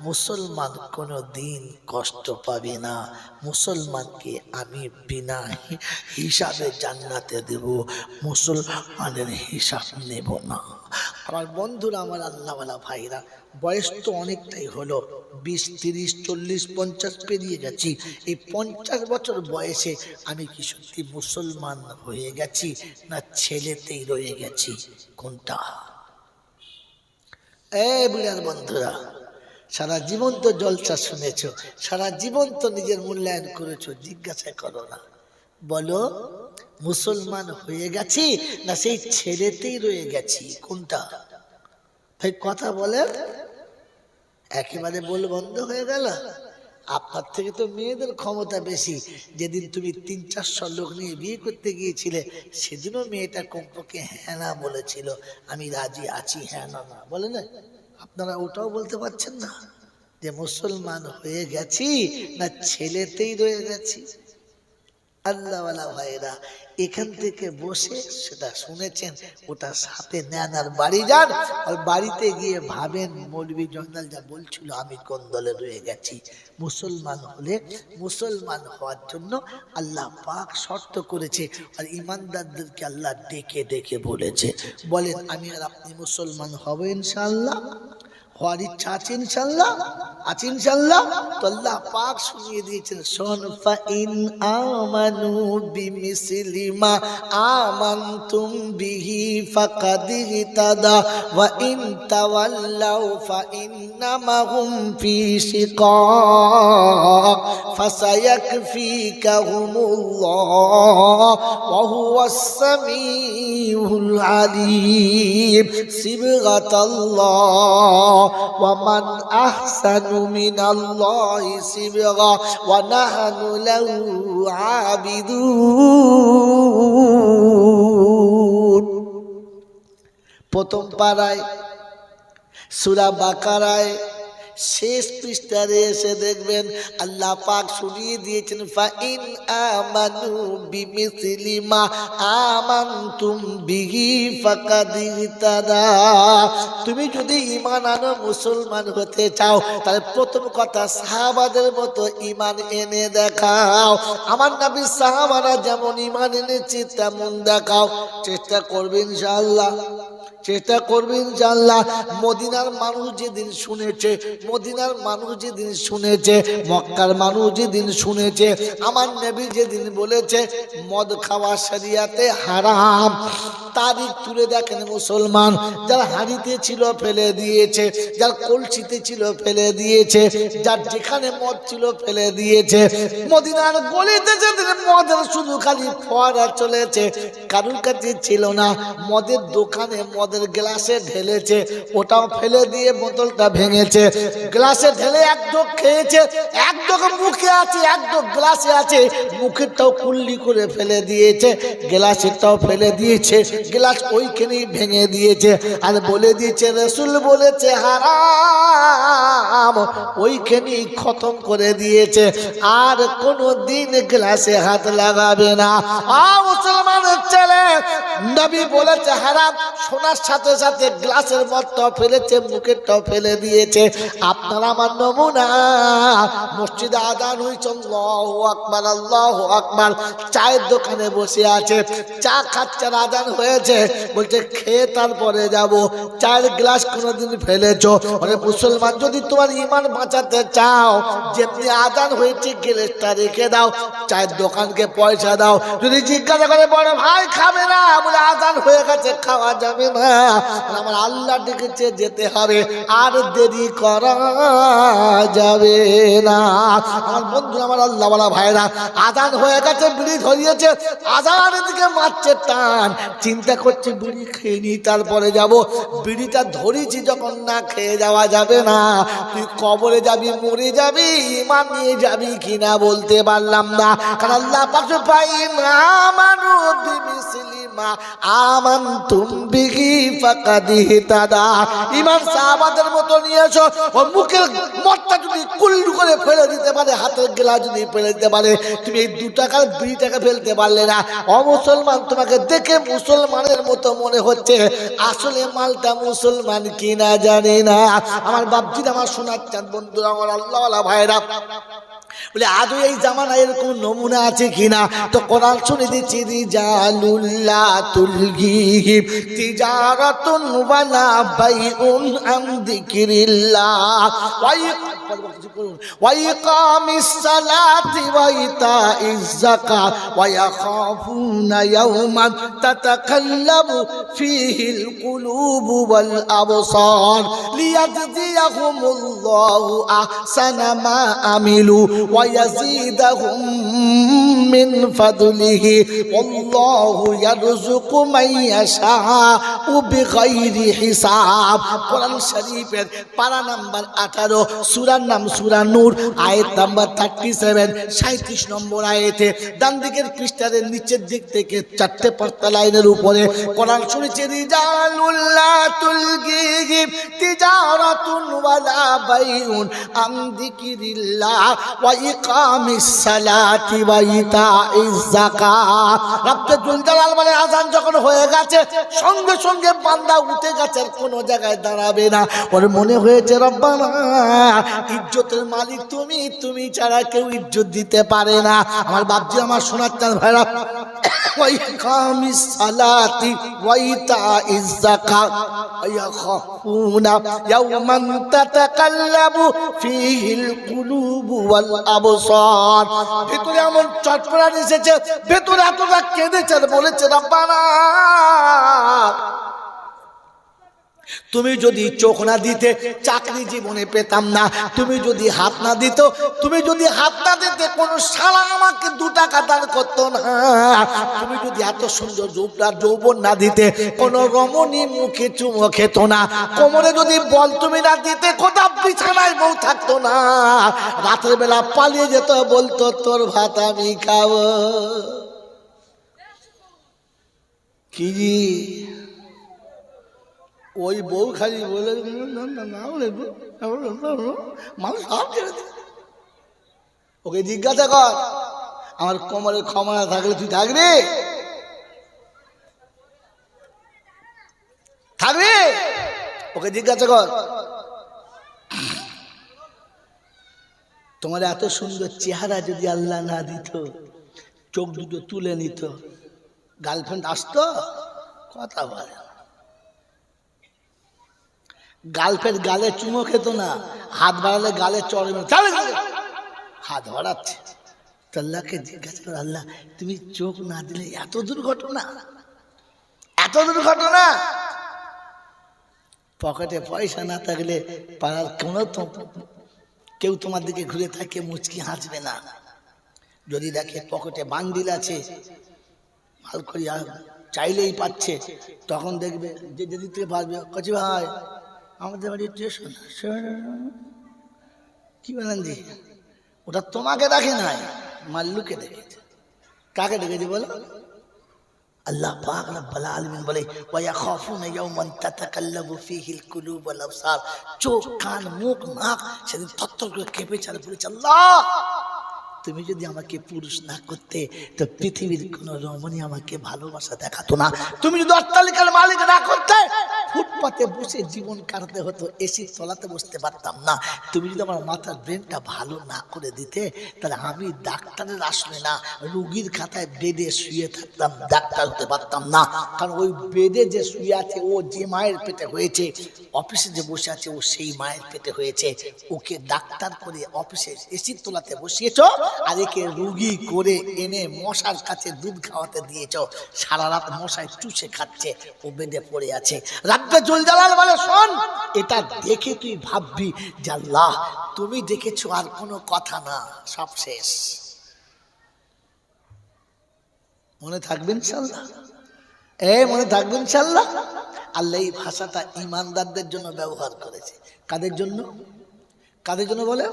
A: মুসলমান কোনো দিন কষ্ট পাবে না, মুসলমানকে আমি বিনা হিসাবে জান্নাতে দেব, মুসলমানের হিসাব নেব না। আমার বন্ধুরা, আমার আল্লাহওয়ালা ভাইরা, বয়স তো অনেকটাই হলো, 20, 30, 40, 50 পেরিয়ে গেছি। এই 50 বছর বয়সে আমি কি সত্যি মুসলমান হয়ে গেছি, না ছেলেতেই রয়ে গেছি? কোনটা? বুড়ার বন্ধুরা, সারা জীবন তো জলসা শুনেছ, সারা জীবন তো নিজের মূল্যায়ন করেছো, জিজ্ঞাসা করো না বলো, মুসলমান হয়ে গেছি না সেই ছেলেতেই রয়ে গেছি? কোনটা ভাই কথা বলেন? একেবারে বল বন্ধ হয়ে গেল? আপনার থেকে তো মেয়েদের ক্ষমতা বেশি। যেদিন তুমি 300-400 লোক নিয়ে বিয়ে করতে গিয়েছিলে, সেদিনও মেয়েটা কমপক্ষে হ্যাঁ না বলেছিল, আমি রাজি আছি, হ্যাঁ না না বলে না? আপনারা ওটাও বলতে পারছেন না যে মুসলমান হয়ে গেছি না ছেলেতেই রয়ে গেছি? আল্লাহওয়ালা ভাইরা, এখান থেকে বসে সেটা শুনেছেন, ওটা সাথে নেন আর বাড়ি যান, আর বাড়িতে গিয়ে ভাবেন মৌলভী জয়নাল যা বলছিল আমি কোন দলে রয়ে গেছি। মুসলমান হলে, মুসলমান হওয়ার জন্য আল্লাহ পাক শর্ত করেছে, আর ইমানদারদেরকে আল্লাহ ডেকে ডেকে বলেছে। বলেন আমি আর আপনি মুসলমান হব ইনশাআল্লাহ? হওয়ার ইচ্ছা আছে ইনশাআল্লাহ? আছে ইনশাআল্লাহ? তো আল্লাহ পাক শুনিয়ে দিয়েছেন, শোন, ফাইন আমানু বিমিসলি মা আমানতুম বিহি ফাকাদ ইহতাদা ওয়া ইন তাওয়াল্লাউ ফাইন্নামা হুম ফি শিকাক ফাসায়াকফিকাহুমুল্লাহ ওয়া হুয়াস সামিউল আলিম। সিবগাতাল্লাহ ومن أحسن من الله صبغا ونحن له عابدون। প্রথম পারায় সূরা বাকারায় শেষ পৃষ্ঠারে এসে দেখবেন আল্লাহ পাক শুনিয়ে দিয়েছেন, ফাইন আমানু বিমিসলি মা আমানতুম বিহি ফাকাদ ইহতাদা। তুমি যদি ঈমান আনো, মুসলমান হতে চাও, তাহলে প্রথম কথা সাহাবাদের মতো ঈমান এনে দেখাও। আমার নবী সাহাবারা যেমন ঈমান এনেছে তেমন দেখাও। চেষ্টা করবে ইনশাআল্লাহ, চেষ্টা করবে ইনশাআল্লাহ। মদিনার মানুষ যেদিন শুনেছে, মদিনার মানুষ যেদিন শুনেছে, মক্কার মানুষ যেদিন শুনেছে আমার নবী যেদিন বলেছে মদ খাওয়া শরিয়াতে হারাম, তারিখ তুলে দেখেন মুসলমান, যার হাঁড়িতে ছিল ফেলে দিয়েছে, যার কলসিতে ছিল ফেলে দিয়েছে, যার যেখানে মদ ছিল ফেলে দিয়েছে। মদিনার গলিতে যেদিন মদের শুধু খালি ফোয়ারা চলেছে, কারুর কাছে ছিল না, মদের দোকানে মদের গ্লাসে ঢেলেছে, ওটাও ফেলে দিয়ে বোতলটা ভেঙেছে, গ্লাসে ঢেলে এক ঢোক খেয়েছে, এক ঢোক মুখে আছে, এক ঢোক গ্লাসে আছে, মুখেরটাও কুল্লি করে ফেলে দিয়েছে, গ্লাসেরটাও ফেলে দিয়েছে, গ্লাস ওইখানেই ভেঙে দিয়েছে, আর বলে দিয়েছে রাসূল বলেছে হারাম, ওইখানেই খতম করে দিয়েছে, আর কোনো দিন গ্লাসে হাত লাগাবে না। মুসলমানের ছেলে, নবী বলেছে হারাম, শোনার সাথে সাথে গ্লাসের মদটাও ফেলেছে, মুখেরটাও ফেলে দিয়েছে। আপনার আমার নমুনা, মসজিদে আযান হয়েছে, আল্লাহু আকবার আল্লাহু আকবার, চায়ের দোকানে বসে আছে, চা খাচ্ছে, আযান হয়েছে, বলছে খেয়ে তারপরে যাব, চায়ের গ্লাস কোনোদিন ফেলেছো? আরে মুসলমান, যদি তোমার ঈমান বাঁচাতে চাও, যেমনি আযান হয়েছে গ্লাসটা রেখে দাও, চায়ের দোকানকে পয়সা দাও। যদি জিজ্ঞাসা করে বড় ভাই খাবে না, বলে আযান হয়ে গেছে খাওয়া যাবে না, আমার আল্লাহ ডেকেছে যেতে হবে, আর দেরি করা যাবে না। আমার বন্ধু, আমার আল্লাহ ওয়ালা ভাইরা, আযান হয়ে গেছে, বিড়ি ধরিয়েছে, আযানের দিকে মারছে টান, চিন্তা করছে বিড়ি খেয়ে নি তারপরে যাব। বিড়িটা ধরেছি যখন, না খেয়ে যাওয়া যাবে না, তুই কবরে যাবি, মরে যাবি, ঈমান নিয়ে যাবি কিনা বলতে পারলাম না, কারণ আল্লাহ পাক পাইন আমানু বিমিসলি মা আমানতুম বিহি ফাকাদ ইহতাদা। ঈমান সাহাবাদের মতো নিয়ে এসো। ও মুখের মদটা যদি কুল্লু করে ফেলে দিতে পারে, হাতের গ্লাস যদি ফেলে দিতে পারে, তুমি এই 2 টাকার 2 টাকা ফেলতে পারলে না। মুসলমান, তোমাকে দেখে মুসলমানের মতো মনে হচ্ছে, আসলে মালটা মুসলমান কিনা জানি না। আমার বাপজি, আমার শোনার চান বন্ধুরা, আমার আল্লাহওয়ালা ভাইরা, বলে আদৌ এই জামানায় এরকম নমুনা আছে কিনা? তো কোরআন শুনে দিচ্ছি, রিজালুল্লাহ তুলহিহিম তিজারাতুন ওয়ালা বাইউন আন যিকরিল্লাহ ওয়া ইকামিস সালাতি ওয়া ইতাইজ যাকাত ওয়া ইয়াখাফুনা ইয়াওমান তাতাকাল্লাবু ফীহিল কুলুবু ওয়াল আবসার লিয়াজজিয়াহুমুল্লাহু আহসানা মা আমিলু ওয়া ويزيدهم من فضله والله يرزق من يشاء بغير حساب কোরআন শরীফের পারা নাম্বার 18 সূরার নাম সূরা নূর আয়াত নাম্বার 37 37 নম্বর আয়াতে ডান দিকের পৃষ্ঠার নিচের দিক থেকে চারটে পাঁচটা লাইনের উপরে কোরআন শুনেছে রিজালুল্লাহ তুলগিহিম তিজারাতুন ওয়ালা বাইউন আন যিকিরিল্লাহ ওয়া ইকামিস সালাতি ওয়া ইতাইজ যাকাত রব্বুল জালাল বলে আযান যখন হয়ে গেছে সঙ্গে সঙ্গে বান্দা উঠে গেছে কোন জায়গায় দাঁড়াবে না ওর মনে হয়েছে রব্বানা ইজ্জতের মালিক তুমি তুমি ছাড়া কেউ ইজ্জত দিতে পারে না আমার বাপজি আমার শোনার চান ভাইরা ওয়া ইকামিস সালাতি ওয়া ইতাইজ যাকাত ইয়াখাফুনা ইয়াওমান তাতাকাল্লাবু ফীহিল কুলুবু ওয়াল আবসার ভিতরে এমন চটপড়া এসেছে ভিতরে এতটা কেঁদেছে বলেছে রব্বানা তুমি যদি চোখ না দিতে চাকরি জীবনে পেতাম না তুমি যদি হাত না দিত তুমি যদি হাত না দিতে কোন শালা আমাকে 2 টাকা দান করতো না তুমি যদি এত সুন্দর যৌবন না দিতে কোন রমণী মুখে চুমো খেত না কোমরে যদি বল তুমি না দিতে কোথাও বিছানায় বউ থাকতো না রাতের বেলা পালিয়ে যেত বলতো তোর ভাত আমি খাবো কি ওই বউ খালি বলে মানুষ সব ছেড়ে দে ওকে জিজ্ঞাসা কর আমার কোমরে ক্ষমা না থাকলে তুই থাকবি থাকবি ওকে জিজ্ঞাসা কর তোমার এত সুন্দর চেহারা যদি আল্লাহ না দিত চোখ দুটো তুলে নিত গার্লফ্রেন্ড আসতো কথা বলে গালফের গালে চুমো খেত না হাত বাড়ালে গালে চড়ে হাত বাড়াচ্ছে তো আল্লাহকে জিজ্ঞাসা করে আল্লাহ তুমি চোখ না দিলে এত দুর্ঘটনা পকেটে পয়সা না থাকলে পাড়ার কেউ তোমার দিকে ঘুরে থাকে মুচকি হাসবে না যদি দেখে পকেটে বান্ডিল আছে মাল করি চাইলেই পাচ্ছে তখন দেখবে যে দিতে পারবে কচি ভাই আমাদের বাড়ি স্টেশন কি বলেন জি ওটা তোমাকে দেখে নাই মাল্লুকে দেখেছে কাকে দেখেছে বলো আল্লাহ পাক রব্বুল আলামিন বলে ওয়া ইয়াখাফুনা ইয়াওমান তাতাকাল্লাবু ফীহিল কুলুব ওয়াল আবসার চোখ কান মুখ নাক সেদিন থরথর করে কেঁপে চলে বলেছে আল্লাহ তুমি যদি আমাকে পুরুষ না করতে তো পৃথিবীর কোন রমণী আমাকে ভালোবাসা দেখাতো না তুমি যদি অট্টালিকার মালিক না করতে ফুটপাতে বসে জীবন কাটাতে হতো এসি তলাতে বসতে পারতাম না তুমি যদি আমার মাথার ব্রেনটা ভালো না করে দিতে তাহলে আমি ডাক্তারের আসলে না রোগীর খাতায় বেডে শুয়ে থাকতাম ডাক্তার হতে পারতাম না কারণ ওই বেডে যে শুয়ে আছে ও যে মায়ের পেটে হয়েছে অফিসে যে বসে আছে ও সেই মায়ের পেটে হয়েছে ওকে ডাক্তার করে অফিসে এসির তলাতে বসিয়েছো আর একে রুগী করে এনে মশার কাছে দুধ খাওয়াতে দিয়েছ সারা রাত মশায় চুষে খাচ্ছে ও বেডে পড়ে আছে রব্বুল জালাল বলে শোন এটা দেখে তুই ভাববি যে আল্লাহ তুমি দেখেছো আর কোনো কথা না সব শেষ মনে থাকবে ইনশাআল্লাহ মনে থাকবে ইনশাআল্লাহ আল্লাহ এই ভাষাটা ঈমানদারদের জন্য ব্যবহার করেছে কাদের জন্য বলে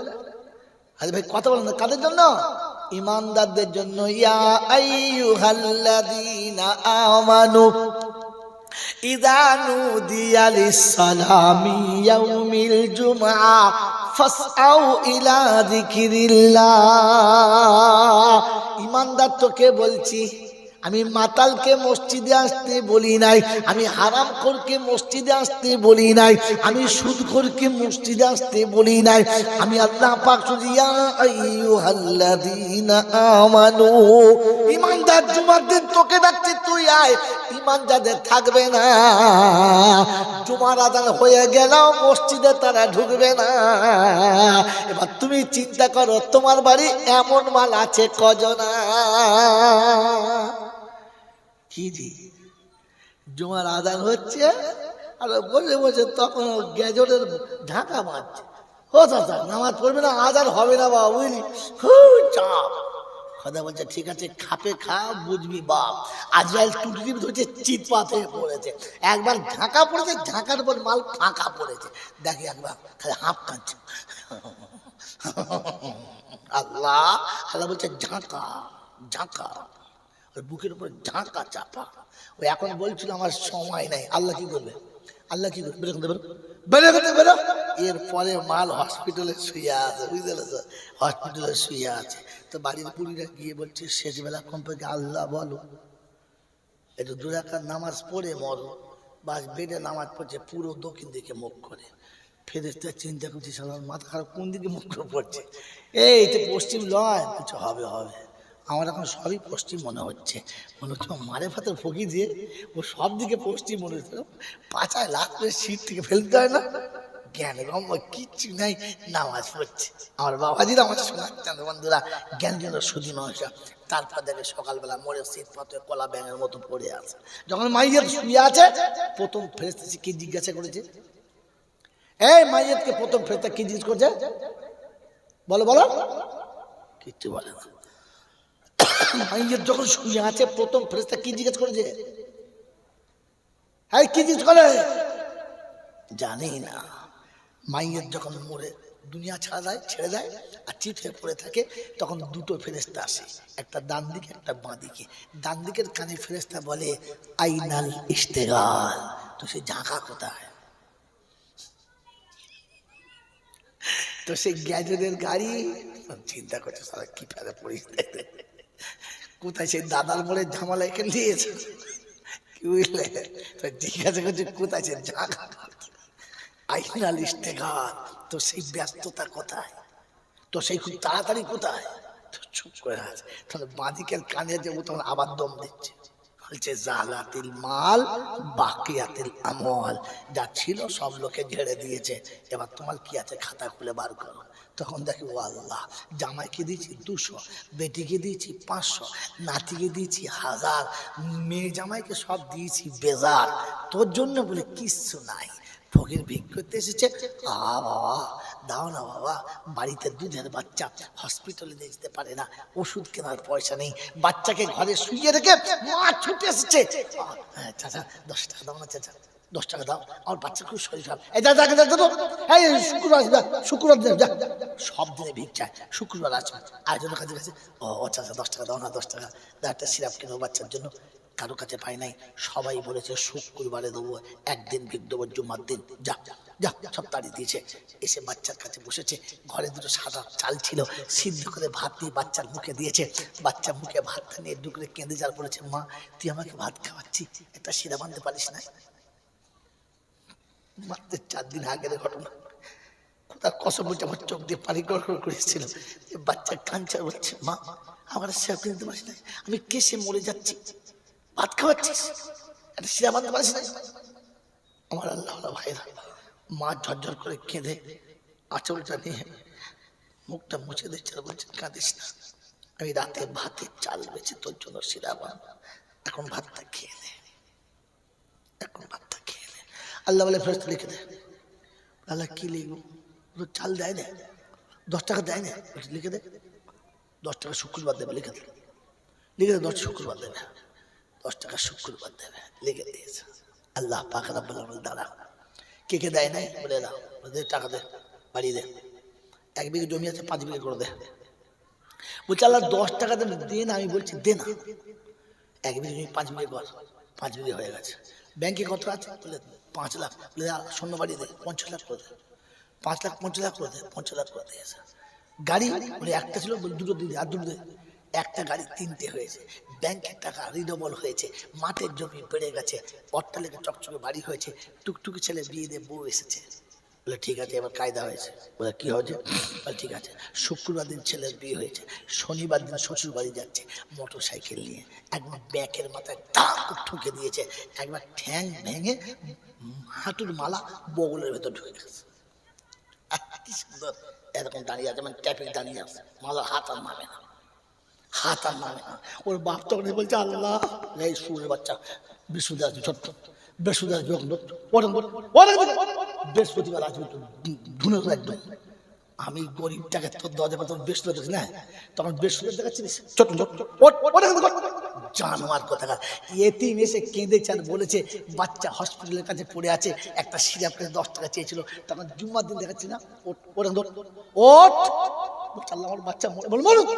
A: আরে ভাই কথা বলেন না কাদের জন্য ঈমানদারদের জন্য ইয়া আইয়ুহাল্লাযীনা আমানু ইযা নুদিয়া লিস-সালামি ইয়াউমিল জুমআ ফাসআউ ইলা যিকিরিল্লাহ ঈমানদার তোকে বলছি আমি মাতালকে মসজিদে আসতে বলি নাই আমি হারামখোরকে মসজিদে আসতে বলি নাই আমি সুদখোরকে মসজিদে আসতে বলি নাই আমি আল্লাহ পাক ইয়া আইয়ুহাল্লাযীনা আমানু ঈমানদার জুমার দিন তোকে ডাকছি তুই আয় ঈমান যাদের থাকবে না জুমার আযান হয়ে গেল মসজিদে তারা ঢুকবে না এবার তুমি চিন্তা করো তোমার বাড়ি এমন মাল আছে কজনা কি জি জুমার আযান হচ্ছে আর বসে বসে তখন গ্যাজেটের ঢাকা মারছে ও দাদা নামাজ পড়বে না, আজ আর হবে না বাবা, বুঝলি খুব চাপ। খোদা বলছে ঠিক আছে, খাপে খা বুঝবি বাপ। আজরাইল টুটি ধরছে, চিৎ পাতে পড়েছে, একবার ঝাঁকা পড়েছে, ঝাঁকার পর মাল ফাঁকা পড়েছে, দেখি একবার খালি হাঁপ কাঁদছে। আল্লাহ আল্লাহ বলছে ঝাঁকা ঝাঁকা, ওর বুকের উপর ঝাঁকা চাপা। ও এখন বলছিল আমার সময় নাই। আল্লাহ কি করবে? আল্লাহ কি করবে? বেরো করতে বেরো। এরপরে মাল হসপিটালে শুয়ে আছে, বুঝতে পেরেছো? হসপিটালে শুয়ে আছে। তো বাড়ির বুড়িরা গিয়ে বলছে শেষবেলা কমপক্ষে আল্লাহ বলো, একটু দু রাকাত নামাজ পড়ে মরো। বাস বেডে নামাজ পড়ছে পুরো দক্ষিণ দিকে মুখ করে। ফেরেশতা চিন্তা করছি সালাম মাথা খারাপ, কোন দিকে মুখ করে পড়ছে? এই তো পশ্চিম লয়। বলছে হবে হবে, আমার এখন সবই পশ্চিম মনে হচ্ছে। মনে হচ্ছে মারে ফাতে ফকি দিয়ে ও সব দিকে পশ্চিম মনে হচ্ছে। পাচায় লাখ করে সিট থেকে ফেলতে হয় না, জ্ঞান রম্ব কিচ্ছু নাই, নামাজ পড়ছে। আমার বাবাজিরা আমার শোনাচ্ছেন বন্ধুরা, জ্ঞান যেন শুধু নয়। তারপর দেখে সকালবেলা মরে শীত পাতে কলা ব্যাঙের মতো পড়ে আছে। যখন মাইয়ের শুয়ে আছে, প্রথম ফেরেশতা কি জিজ্ঞাসা করেছে? এই মাইয়েতকে প্রথম ফেরেশতা কি জিজ্ঞেস করছে? বলো বলো। কিচ্ছু বলে না। মাইয়ের যখন শুয়ে আছে, প্রথম ফেরেশতা কি জিজ্ঞেস করেছে? হ্যাঁ কি জিজ্ঞেস করে? জানি না। মাইয়ের যখন মরে দুনিয়া ছেড়ে দেয় আর চিত হয়ে পড়ে থাকে, তখন দুটো ফেরেশতা আসে, একটা ডান দিকে একটা বাঁ দিকে। ডান দিকের কানে ফেরেশতা বলে আইনাল ইশতেগাল, তো সে ঝাঁকা কোথায়? তো সেই গ্যাজেটের গাড়ি চিন্তা করছে সারা কি ফেলে পড়িস, কোথায় সেই দাদার মোড়ে ঝামেলা এখানে দিয়েছে, কি বুঝলে? তো জিজ্ঞাসা করছে কোথায় সে ঝাঁকা, আইনাল ইশতেগাল, তো সেই ব্যস্ততা কোথায়? তো সেই খুব তাড়াতাড়ি কোথায়? তো চুপ করে আছে। তাহলে বাঁদিকের কানে যে ও তখন আবার দম দিচ্ছে, বলছে জালাতিল মাল বাকিয়াতিল আমল, যা ছিল সব লোকে ঝেড়ে দিয়েছে, এবার তোমার কি আছে খাতা খুলে বার করো। তখন দেখি ও আল্লাহ, জামাইকে দিয়েছি 200, বেটিকে দিয়েছি 500, নাতিকে দিয়েছি 1000, মেয়ে জামাইকে সব দিয়েছি বেজার, তোর জন্য বলে কিচ্ছু নাই। ফকির ভিক করতে এসেছে। বাবা দাও না বাবা, বাড়িতে দুধের বাচ্চা, হসপিটালে নিয়ে যেতে পারে না, ওষুধ কেনার পয়সা নেই, বাচ্চাকে ঘরে শুয়ে রেখে মা ছুটে এসেছে। চাচা 10 টাকা দাও না চাচা, 10 টাকা দাও, আমার বাচ্চা খুব শরীর খারাপ। এই দাদা এই শুক্রবার আসবে, শুক্রবার যা, সব দিনে ভিক চায়, শুক্রবার আসবে আয়োজনের কাছে গেছে। ও চাচা 10 টাকা দাও না, 10 টাকা দাও, একটা সিরাপ কেনো বাচ্চার জন্য। কারো কাছে পাই নাই, সবাই বলেছে শুক্রবারে দেবো, একদিন ভিক দেবো জুমার দিন, যা যা, সব তাড়িয়ে দিয়েছে। এসে বাচ্চার কাছে বসেছে, ঘরে দুটো সাদা চাল ছিল, সিদ্ধ করে ভাত দিয়ে বাচ্চার মুখে দিয়েছে। বাচ্চা মুখে ভাতটা নিয়ে ডুকরে কেঁদে যার বলেছে, মা তুই আমাকে ভাত খাওয়াচ্ছি, একটা শিরা বাঁধতে পারিস না? মাত্র 4 দিন আগের ঘটনা, কোথাও কসম বলছে, আমার চোখ দিয়ে পানি গড়গড় করেছিল। বাচ্চা কাঞ্চা বলছে, মা আমার শিরা কিনতে পারিস না, আমি কেসে মরে যাচ্ছি, ভাত খাওয়াচ্ছিস, একটা শিরা বাঁধতে পারিস না? আমার আল্লাহ ভাইরা, মা ঝরঝর করে কেঁদে আঁচলটা নিয়ে মুখটা মুছে দিচ্ছে, বলছে কাঁদিস না, আমি রাতে ভাতের চাল বেছে তোর জন্য শিরা বাঁধ, এখন ভাতটা খেয়ে নে, এখন ভাতটা খেয়ে নে। আল্লাহ বলে ফেরেশতা লিখে দে। আল্লাহ কি লিখবো? চাল দেয় না, 10 টাকা দেয় না, লিখে দে 10 টাকা শুক্রবার দেবে, লিখে দে, লিখে দে 10 শুক্রবার দেবে, 10 টাকা শুক্রবার দেবে, লিখে দিয়েছে। আল্লাহ পাক রব্বুল আলামিন দাঁড়া, কে কে দেয় নাই বলে দাও, টাকা দে, বাড়িয়ে দে, 1 বিঘে জমি আছে 5 বিঘে করে দে। বলছে আল্লাহ 10 টাকা দে না, আমি বলছি দে না, 1 বিঘে জমি 5 বিঘে কর, 5 বিঘে হয়ে গেছে। ব্যাংকে কত আছে? বলে 5 লাখ। বলে শূন্য বাড়িয়ে দে, 50 লাখ করে দে, 5 লাখ 50 লাখ করে দে, 50 লাখ করে দিয়েছে। গাড়ি বলে একটা ছিল, বলে দুটো দিয়ে আর দুটো দে, একটা গাড়ি 3টে হয়েছে, ব্যাংকের টাকা রিডবল হয়েছে, মাঠের জমি বেড়ে গেছে, অট্টালিকা চকচকে বাড়ি হয়েছে, টুকটুকি ছেলে বিয়ে দিয়ে বউ এসেছে। বলে ঠিক আছে, এবার কায়দা হয়েছে। বলে কি হয়েছে? বলে ঠিক আছে, শুক্রবার দিন ছেলের বিয়ে হয়েছে, শনিবার দিন শ্বশুর বাড়ি যাচ্ছে মোটর সাইকেল নিয়ে, একবার ব্যাকের মাথায় দাঁত ঠুকে দিয়েছে, একবার ঠ্যাং ভেঙে হাঁটুর মালা বগলের ভেতর ঢুকে গেছে। কি সুন্দর এরকম দাঁড়িয়ে আছে, মানে ট্যাপিক দাঁড়িয়ে আছে, মালা হাত আর নামে না, হাত আর নামে না। ওর বাপ তখন বলছে আল্লাহ, এই সুরের বাচ্চা বৃহস্পতিবার আছে, ছোট্ট বৃহস্পতিবার বৃহস্পতিবার আসবে, ধুনে একদম আমি গরিবটাকে তোর দরজা তোর বেশ দেখছি না, তখন বেশ দেখাচ্ছিস জানোয়ার কোথাকার। এতিম এসে কেঁদেছে আর বলেছে বাচ্চা হসপিটালের কাছে পড়ে আছে, একটা সিরাপ করে 10 টাকা চেয়েছিল। তখন জুম্মার দিন দেখাচ্ছি না, ওট আল্লাহ আমার বাচ্চা মরুক,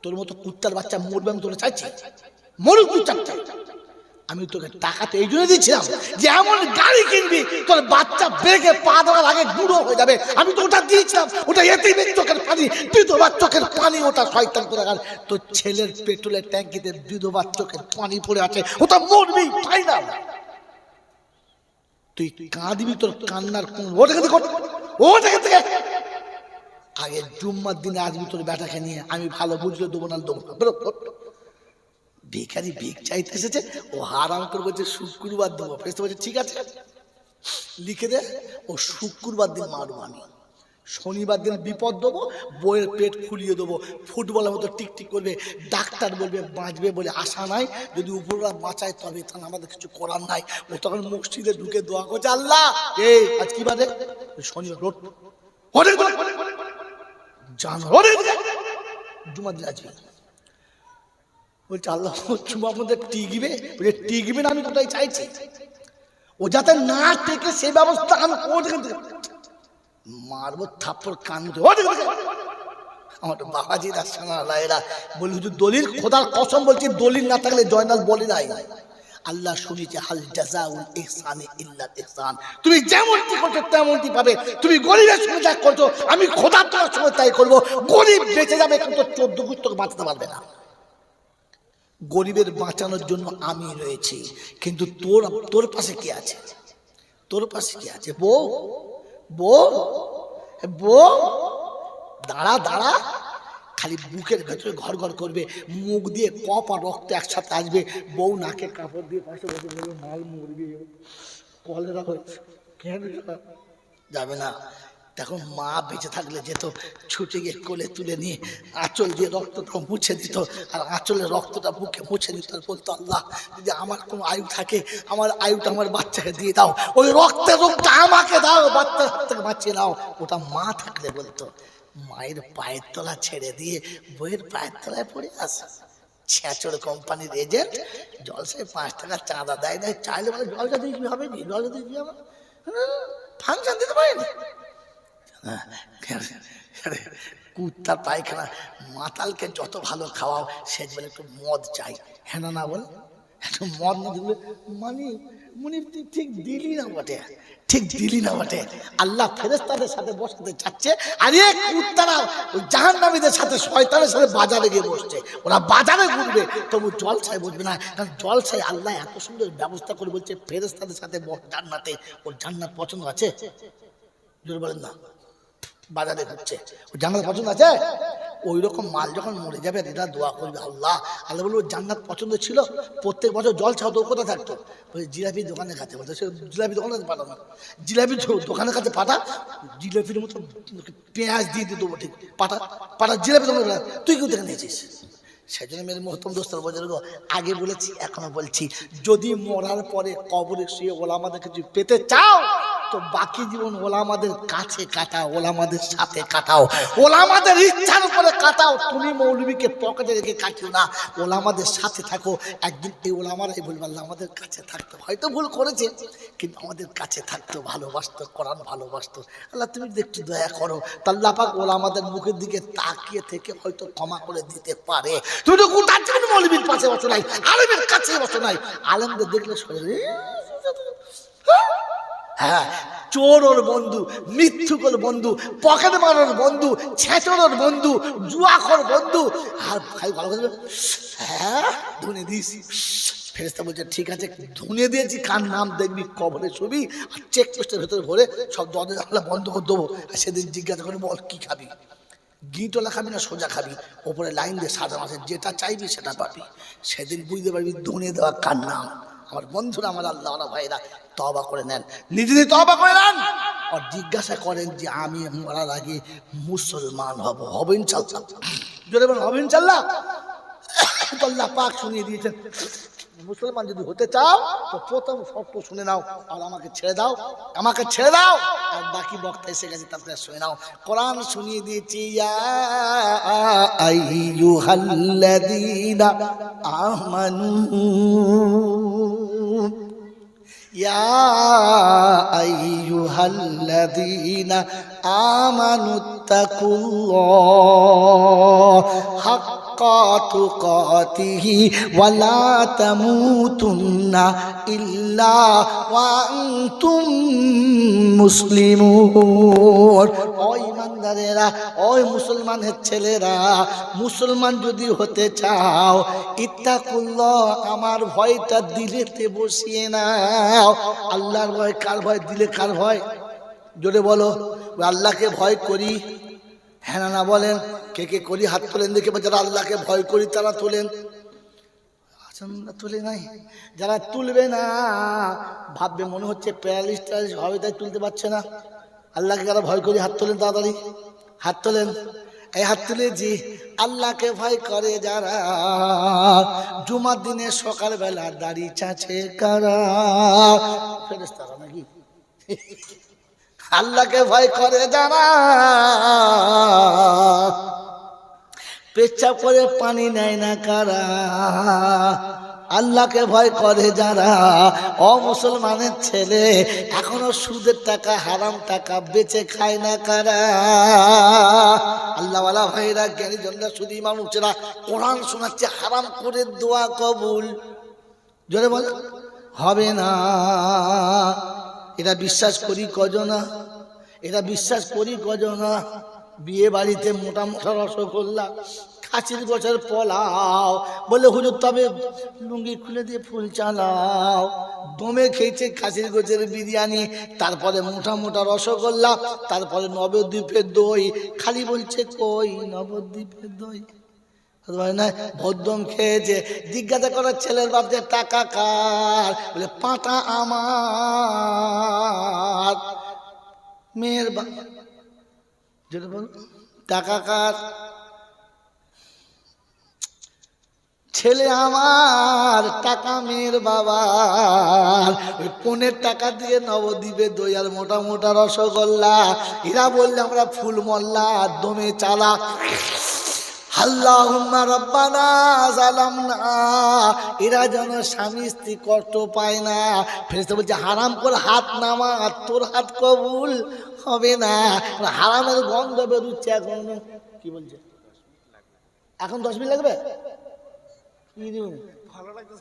A: তোর মতো কুত্তার বাচ্চা মরবে আমি তোকে চাইছি, মরুক তুই চাচ্ছা। আমি তোকে টাকাতে এই জন্য দিচ্ছিলাম যে এমন গাড়ি কিনবি তোর বাচ্চা ব্রেকে পা দেওয়ার আগে বুড়ো হয়ে যাবে। আমি তো ওটা দিয়েছিলাম, ওটা এতিমের চোখের পানি, বিধবার চোখের পানি, ওটা শয়তান করে। তোর ছেলের পেট্রোলের ট্যাঙ্কিতে বিধবার চোখের পানি পড়ে আছে, ওটা মরবি ফাইনাল। তুই কাঁদবি, তোর কান্নার কোন ওটাকে থেকে আগে জুম্মার দিনে আসবি তোর বেটাকে নিয়ে, আমি ভালো বুঝলে দেবো না দেবো না। ভিখারি ভিক চাইতে এসেছে, ও হারাম করে বলছে শুক্রবার দেবো। ফেরেশতা বলছে ঠিক আছে লিখে দে, ও শুক্রবার দিন মারবো আমি, শনিবার দিন বিপদ দেবো, বইয়ের পেট ফুলিয়ে দেবো, ফুটবলের মতো টিকটিক করবে, ডাক্তার বলবে বাঁচবে বলে আশা নাই, যদি উপররা বাঁচায় তবে তাহলে আমাদের কিছু করার নাই। ও তখন মসজিদে ঢুকে দোয়া করছে আল্লাহ এই আজ কি বাদে শনিবার রোড জানো জুমার দিন আজকে বলছে আল্লাহ চুমার মধ্যে টিকবে, বলছে টিকবে না, আমি কোথায় চাইছি ও যাতে না টেকে সে ব্যবস্থা আমি মারবো থাপ্পড় কান। আমার বাবাজি রাসূলুল্লাহ বলি দলিল খোদার কসম বলছি, দলিল না থাকলে জয়নাল বলে নাই। আল্লাহ শুনেছে হাল জাযাউল ইহসানি ইল্লা ইহসান, তুমি যেমনটি করছো তেমনটি পাবে। তুমি গরিবের সঙ্গে যা করছো আমি খোদার তোমার সঙ্গে তাই করবো। গরিব বেঁচে যাবে কিন্তু 14 গুণ বাঁচতে পারবে না। গরিবের বাঁচানোর জন্য আমি রয়েছি, কিন্তু তোর পাশে কি আছে? তোর পাশে কি আছে? বউ বউ বউ দাঁড়া দাঁড়া, খালি বুকের ভেতরে ঘর ঘর করবে, মুখ দিয়ে কপ আর রক্ত একসাথে আসবে। বউ নাকে কাপড় দিয়ে পাশে বসে বলবে মাল মরবি, কলেরা হচ্ছে, কেন যাবে না। তখন মা বেঁচে থাকলে যেত, ছুটে গিয়ে কোলে তুলে নিয়ে আঁচল দিয়ে রক্তটা মুছে দিত, আর আঁচলের রক্তটা বুকে মুছে দিত, আর বলতো আল্লাহ যদি আমার কোনো আয়ু থাকে আমার আয়ুটা আমার বাচ্চাকে দিয়ে দাও, ওই রক্তের রোগটা আমাকে দাও, বাচ্চার হাত থেকে বাঁচিয়ে দাও। ওটা মা থাকলে বলতো। মায়ের পায়ের তলা ছেড়ে দিয়ে বইয়ের পায়ের তলায় পড়ে আসে। ছেঁচড় কোম্পানির এজেন্ট জলসায় 5 টাকা চাঁদা দেয় না, চাইলে বলে জলসা দিয়ে কি হবে, জলসা দিয়ে কি হবে, ফাংশন দিতে পারেনি। কুত্তার পায়খানা, মাতালকে যত ভালো খাওয়াও সে বলে একটু মদ চাই, হ্যাঁ না বল, একটু মদ না দিলে মানে মনে ঠিক দিলি না বটে, ঠিক দিলি না বটে। আল্লাহ ফেরেশতাদের সাথে বসতে চাচ্ছে, আর এই কুত্তারা ওই জাহান্নামীদের সাথে শয়তানের সাথে বাজারে গিয়ে বসছে। ওরা বাজারে ঘুরবে তবু জলসায় বসবে না, কারণ জলসায় আল্লাহ এত সুন্দর ব্যবস্থা করে বলছে ফেরেশতাদের সাথে জান্নাতে। ওর জান্নাত পছন্দ আছে? জোর বলেন না। বাজারে ঘুরছে, ও জান্নাত পছন্দ আছে? ওই রকম মাল যখন মরে যাবে এটা দোয়া করবে আল্লাহ। আল্লাহ বলবো জান্নাত পছন্দ ছিল, প্রত্যেক বছর জল ছাও তো কোথায় থাকতো? বলছে জিলাপি দোকানের কাছে। বলছে সে জিলাপি দোকানের কাছে পাঠানো, জিলাপি দোকানের কাছে পাঠা, জিলাপির মতো পেঁয়াজ দিয়ে দিত ঠিক পাঠা পাঠা জিলাপি দোকানে পাঠা। তুই কেউ দেখে নিয়েছিস? সেই জন্য মেরে মহতম দোস্তর বজার আগে বলেছি এখনো বলছি, যদি মরার পরে কবরে শুয়ে ওলামাদের কিছু পেতে চাও তো বাকি জীবন ওলামাদের কাছে কাটাও, ওলামাদের সাথে কাটাও, ওলামাদের ইচ্ছার উপরে কাটাও। তুমি মৌলবীকে পকেটে রেখে কাটিও না, ওলামাদের সাথে থাকো। একদিন এই ওলামারাই বলবে আল্লাহ আমাদের কাছে থাকতো, হয়তো ভুল করেছে কিন্তু আমাদের কাছে থাকতো, ভালোবাসতো, কোরআন ভালোবাসতো। আল্লাহ তুমি একটু দয়া করো, আল্লাহ পাক ওলামাদের মুখের দিকে তাকিয়ে থেকে হয়তো ক্ষমা করে দিতে পারে। তুমি তো গোটা জীবন মৌলবীর পাশে বসো নাই, আলেমের কাছে বসো নাই, আলেমদের দেখলে শরীরে হ্যাঁ চোর ওর বন্ধু, মিথ্যুকর বন্ধু, পকেট মারার বন্ধু, ছেঁচড়োর বন্ধু, জুয়াখোর বন্ধু। আর ভাই ভালো করে হ্যাঁ ধুনে দিস। ফেরেশতা বলছে ঠিক আছে ধুনে দিয়েছি, কার নাম দেখবি কবরে ছবি আর চেক পোস্টের ভেতরে ভরে সব দরজা বন্ধ করে দেবো। আর সেদিন জিজ্ঞাসা করে বল কি খাবি, ঘিটোলা খাবি না সোজা খাবি? ওপরে লাইন দিয়ে সাদা মাছের যেটা চাইবি সেটা পাবি। সেদিন বুঝতে পারবি ধুনে দেওয়া কার নাম। আমার বন্ধুরা, আমার আল্লাহ ভাইরা তওবা করে নেন, নিজে তওবা করে নেন, আর জিজ্ঞাসা করেন যে আমি মরার আগে মুসলমান হব ইনশাআল্লাহ। জোরে বলেন হবে ইনশাআল্লাহ। আল্লাহ পাক শুনিয়ে দিয়েছেন মুসলমান যদি হতে চাও তো প্রথম শর্ত শুনে নাও আর আমাকে ছেড়ে দাও, আমাকে ছেড়ে দাও, আর বাকি বক্তা এসে গেছে তারপরে শুনে নাও। কোরআন শুনিয়ে দিয়েছি, ইয়া আইয়ুহাল্লাযীনা আমানু, ইয়া আইয়ুহাল্লাযীনা আমানুত্তাকুল্লাহ হাক্কা তুকাতিহি ওয়া লা তামুতুন্না ইল্লা ওয়া আনতুম মুসলিমুন। ও ইমানদারেরা, ওই মুসলমানের ছেলেরা, মুসলমান যদি হতে চাও, ইত্তাকুল্লাহ, আমার ভয়টা দিলেতে বসিয়ে নাও। আল্লাহর ভয় কার ভয়? দিলে কার ভয়? জোরে বলো। আল্লাহকে ভয় করি, হ্যাঁ না বলেন? কে কে করি হাত তোলেন দেখে। যারা আল্লাহকে ভয় করি তারা তোলেন, তুলে নাই। যারা তুলবে না ভাববে মনে হচ্ছে প্যারালিস্ট হবে, তাই তুলতে পারছে না। আল্লাহকে যারা ভয় করি হাত তোলেন, তাড়াতাড়ি হাত তোলেন। এই হাত তুলেছি। আল্লাহকে ভয় করে যারা, জুমার দিনে সকালবেলা দাড়ি চাচে কারা? ফেরেশতারা নাকি? আল্লাহকে ভয় করে যারা, পেচ্ছাপ করে পানি নেয় না কারা? আল্লাহকে ভয় করে যারা। ও মুসলমানের ছেলে, এখনো সুদের টাকা, হারাম টাকা বেচে খায় না কারা? আল্লাহওয়ালা ভাইরা, জ্ঞানী জনরা, সুদী মানুষেরা কোরআন শোনাচ্ছে, হারাম করে দোয়া কবুল। জোরে বল, হবে না। এটা বিশ্বাস করি কজনা? এটা বিশ্বাস করি কজনা? বিয়ে বাড়িতে মোটা মোটা রসগোল্লা, খাসির গোছের পোলাও, বলে হুজুর তবে লুঙ্গি খুলে দিয়ে ফুল চালাও। দমে খেয়েছে খাসির গোছের বিরিয়ানি, তারপরে মোটা মোটা রসগোল্লা, তারপরে নবদ্বীপের দই। খালি বলছে কই নবদ্বীপের দই? না, ভদ্রম খেয়েছে। জিজ্ঞাসা করার ছেলের বাপ যে টাকা কার? বলে পাটা আমার। মেয়ের বাপ যেটা বল, টাকা কার? ছেলে আমার, টাকা মেয়ের বাবার। ওই পনের টাকা দিয়ে নবদ্বীপে দই আর মোটা মোটা রসগোল্লা। এরা বললে আমরা ফুল মোল্লা, দমে চালা। আল্লাহুম্মা রাব্বানা যালামনা, এরা যেন স্বামী স্ত্রী কষ্ট পায় না। ফেরেশতা বলছে হারাম করে হাত নামা, তোর হাত কবুল হবে না। হারামের গন্ধ বেরোচ্ছে। এখন কি বলছে? এখন 10 মিনিট লাগবে? ভালো লাগছে,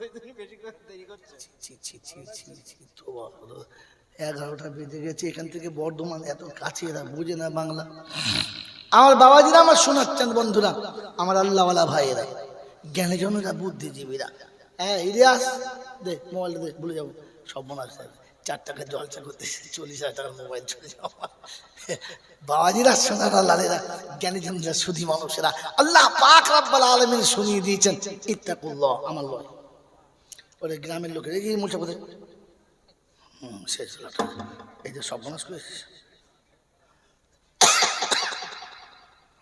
A: 11টা বেজে গেছে। এখান থেকে বর্ধমান এত কাছে, এরা বুঝে না বাংলা। আমার বাবাজিরা আমার শোনাচ্ছেন, বন্ধুরা আমার, আল্লাহওয়ালা ভাইয়েরা, জ্ঞানীজনেরা, বুদ্ধিজীবীরা। হ্যাঁ ইলিয়াস দে মোবাইলটা দে, ভুলে যাবো সব মনে আছে। 4 টাকা জলসা করতে 40,000 টাকার মোবাইল চলে যাবো। বাবাজিরা, সোনারা, লালেরা, জ্ঞানীজনেরা, সুধী মানুষেরা, আল্লাহ পাক রব্বুল আলামিন শুনিয়ে দিয়েছেন ইত্তাকুল্লাহ, আমার লয়। ওরে গ্রামের লোকের এই মোছা কোথায় শেষ, এই যে সব মনাস করেছিস।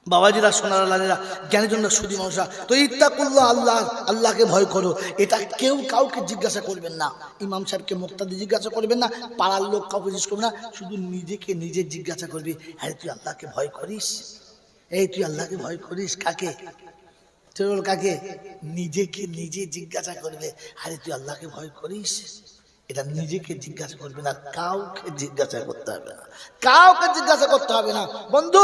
A: বাবাজিরা, সোনারা, লালেরা, জ্ঞানীজনরা, সুধী মানুষরা, তো ইত্তাকুল্লাহ, আল্লাহ, আল্লাহকে ভয় করো। এটা কেউ কাউকে জিজ্ঞাসা করবেন না। ইমাম সাহেবকে, মুক্তাদি জিজ্ঞাসা করবেন না, পাড়ার লোক কাউকে জিজ্ঞেস করবে না। শুধু নিজেকে নিজে জিজ্ঞাসা করবি, হ্যাঁ তুই আল্লাহকে ভয় করিস? এই তুই আল্লাহকে ভয় করিস? কাকে? চল কাকে? নিজেকে নিজে জিজ্ঞাসা করবে, আরে তুই আল্লাহকে ভয় করিস? এটা নিজেকে জিজ্ঞাসা করবে না, কাউকে জিজ্ঞাসা করতে হবে না, কাউকে জিজ্ঞাসা করতে হবে না। বন্ধু,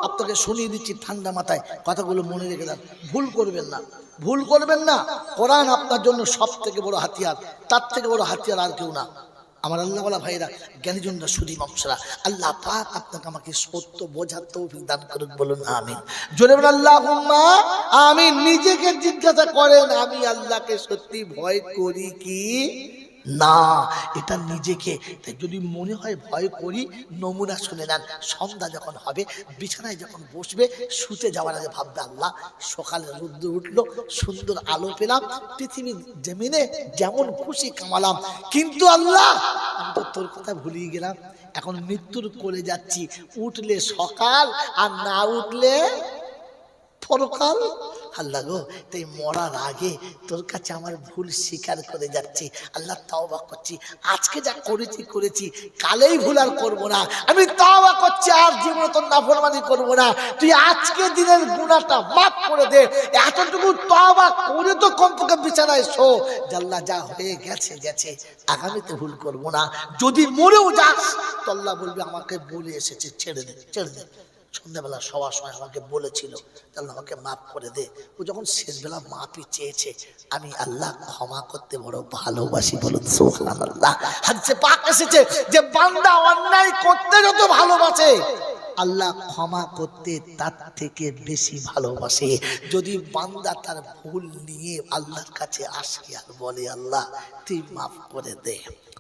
A: আপনাকে শুনিয়ে দিচ্ছি ঠান্ডা মাথায়, কথাগুলো মনে রেখে দেন, ভুল করবেন না, ভুল করবেন না। কোরআন আপনার জন্য সব থেকে বড় হাতিয়ার, তার থেকে বড় হাতিয়ার আর কেউ না। আমার আল্লাহওয়ালা ভাইরা, জ্ঞানীজনরা, সুধী মানুষরা, আল্লাহ পাক আপনাকে আমাকে সত্য বোঝার তৌফিক দান করুন। বলুন আমিন। জোরে বলুন আল্লাহুম্মা আমিন। নিজেকে জিজ্ঞাসা করেন, আমি আল্লাহকে সত্যি ভয় করি কি না? এটা নিজেকে। তাই যদি মনে হয় ভয় করি, নমুনা শুনে নেন। সন্ধ্যা যখন হবে, বিছানায় যখন বসবে, শুতে যাওয়ার আগে ভাববে, আল্লাহ সকালে রোদ্দুর উঠলো, সুন্দর আলো পেলাম, পৃথিবীর জমিনে যেমন খুশি কামালাম, কিন্তু আল্লাহ আমি তো তোর কথা ভুলিয়ে গেলাম। এখন মৃত্যুর কোলে যাচ্ছি, উঠলে সকাল আর না উঠলে পরকাল। আল্লাহ গো, তাই মরার আগে তোর কাছে আমার ভুল স্বীকার করে যাচ্ছি, আল্লাহ তওবা করছি, আজকে যা করেছি কালেই ভুল আর করবো না, আমি তওবা করছি, আর জীবনে তোর নাফরমানি করবো না, তুই আজকে দিনের গুনাহটা মাফ করে দে। এতটুকু তওবা করে তো কমপক্ষে বিছানায় শো, আল্লাহ যা হয়ে গেছে, আগামীতে ভুল করবো না। যদি মরেও যাস তো আল্লাহ বলবে আমাকে বলে এসেছে, ছেড়ে দে। সন্ধ্যাবেলা সবার সময় আমাকে বলেছিল, আল্লাহ আমাকে মাফ করে দে। ও যখন শেষবেলা মাফই চেয়েছে, আমি আল্লাহ ক্ষমা করতে বড় ভালোবাসি, বলুন সুবহানাল্লাহ। হাদিসে পাক এসেছে যে বান্দা অন্যায় করতে যত ভালোবাসে, আল্লাহ ক্ষমা করতে তার থেকে বেশি ভালোবাসে। যদি বান্দা তার ভুল নিয়ে আল্লাহর কাছে আসে আর বলে আল্লাহ তুই মাফ করে দে,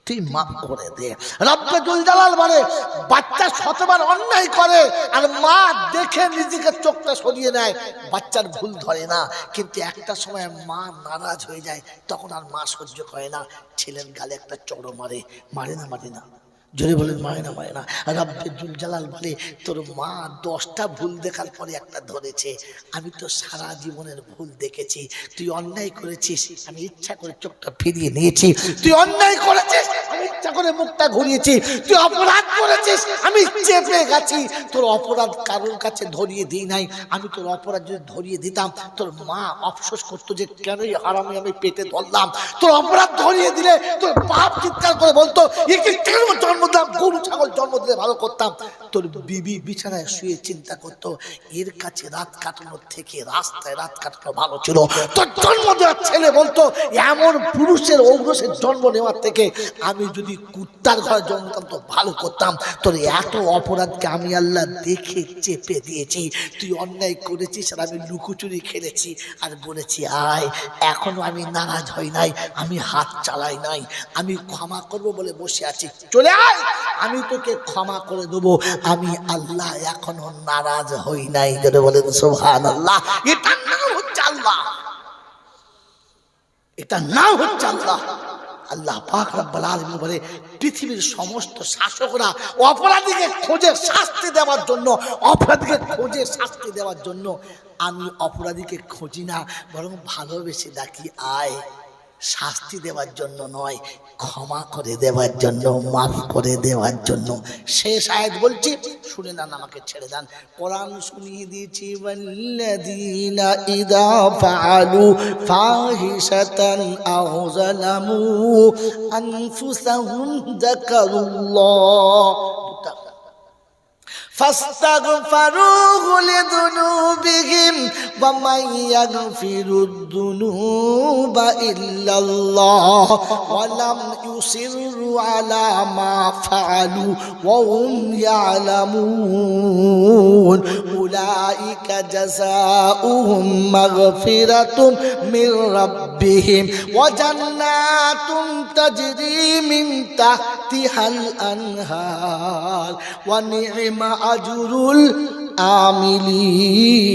A: তুই মাফ করে দে। রব্বে জুল জালাল বলে বাচ্চা শতবার অন্যায় করে আর মা দেখে নিজেকে চোখটা সরিয়ে নেয়, বাচ্চার ভুল ধরে না, কিন্তু একটা সময় মা নারাজ হয়ে যায়, তখন আর মা সহ্য করে না, ছেলের গালে একটা চড় মারে না, জোরে বলেন মারে না। রব্বে জুল জালাল বলে তোর মা 10টা ভুল দেখার পরে একটা ধরেছে, আমি তো সারা জীবনের ভুল দেখেছি, তুই অন্যায় করেছিস, আমি ইচ্ছা করে চোখটা ফিরিয়ে নিয়েছি, তুই অন্যায় করেছিস, আমি ইচ্ছা করে মুখটা ঘুরিয়েছি, তুই অপরাধ করেছিস, আমি চেপে গেছি, তোর অপরাধ কারোর কাছে ধরিয়ে দিই নাই, আমি তোর অপরাধ যদি ধরিয়ে দিতাম তোর মা আফসোস করতো যে কেনই হারামে আমি পেটে ধরলাম, তোর অপরাধ ধরিয়ে দিলে তোর বাপ চিৎকার করে বলতো একে কেন জন্ম দিলাম, গরু ছাগল জন্ম দিলে ভালো করতাম। তোর বিবি বিছানায় শুয়ে চিন্তা করতো এর কাছে রাত কাটানোর থেকে রাস্তায় রাত কাটানো ভালো ছিল। তোর জন্ম দেওয়ার ছেলে বলতো এমন পুরুষের ঔরসের জন্ম নেওয়ার থেকে আমি যদি কুত্তার ঘরে জন্মতাম তো ভালো করতাম। তোর এত অপরাধকে আমি আল্লাহ দেখে চেপে দিয়েছি, তুই অন্যায় করেছিস আর আমি লুকোচুরি খেলেছি আর বলেছি আয়, এখনো আমি নারাজ হই নাই, আমি হাত চালাই নাই, আমি ক্ষমা করব বলে বসে আছি, চলে আয়, আমি তোকে ক্ষমা করে দেবো, আমি আল্লাহ এখনো নারাজ হই নাই। যদি বলেন সুবহানাল্লাহ। এটার নাম হচ্ছে আল্লাহ, এটার নাম হচ্ছে আল্লাহ। আল্লাহ পাক রব্বুল আলামিন বলে পৃথিবীর সমস্ত শাসকরা অপরাধীকে খোঁজে শাস্তি দেওয়ার জন্য, আমি অপরাধীকে খুঁজি না, বরং ভালোবেসে ডাকি আয়, শাস্তি দেওয়ার জন্য নয়, ক্ষমা করে দেওয়ার জন্য, মাফ করে দেওয়ার জন্য। শেষ আয়াত বলছি, শুনে না, আমাকে ছেড়ে দেন, কোরআন শুনিয়ে দিয়েছি, ওয়াল্লাযীনা ইযা ফাআলু ফাহিশাতান আও যালামু আনফুসাহুম যাকারুল্লাহ فاستغفروه لذنوبهم ومن يغفر الذنوب إلا الله ولم يصروا على ما فعلوا وهم يعلمون أولئك جزاؤهم مغفرة من ربهم وجنات تجري من تحتها الأنهار ونعم আজরুল আমিলিন।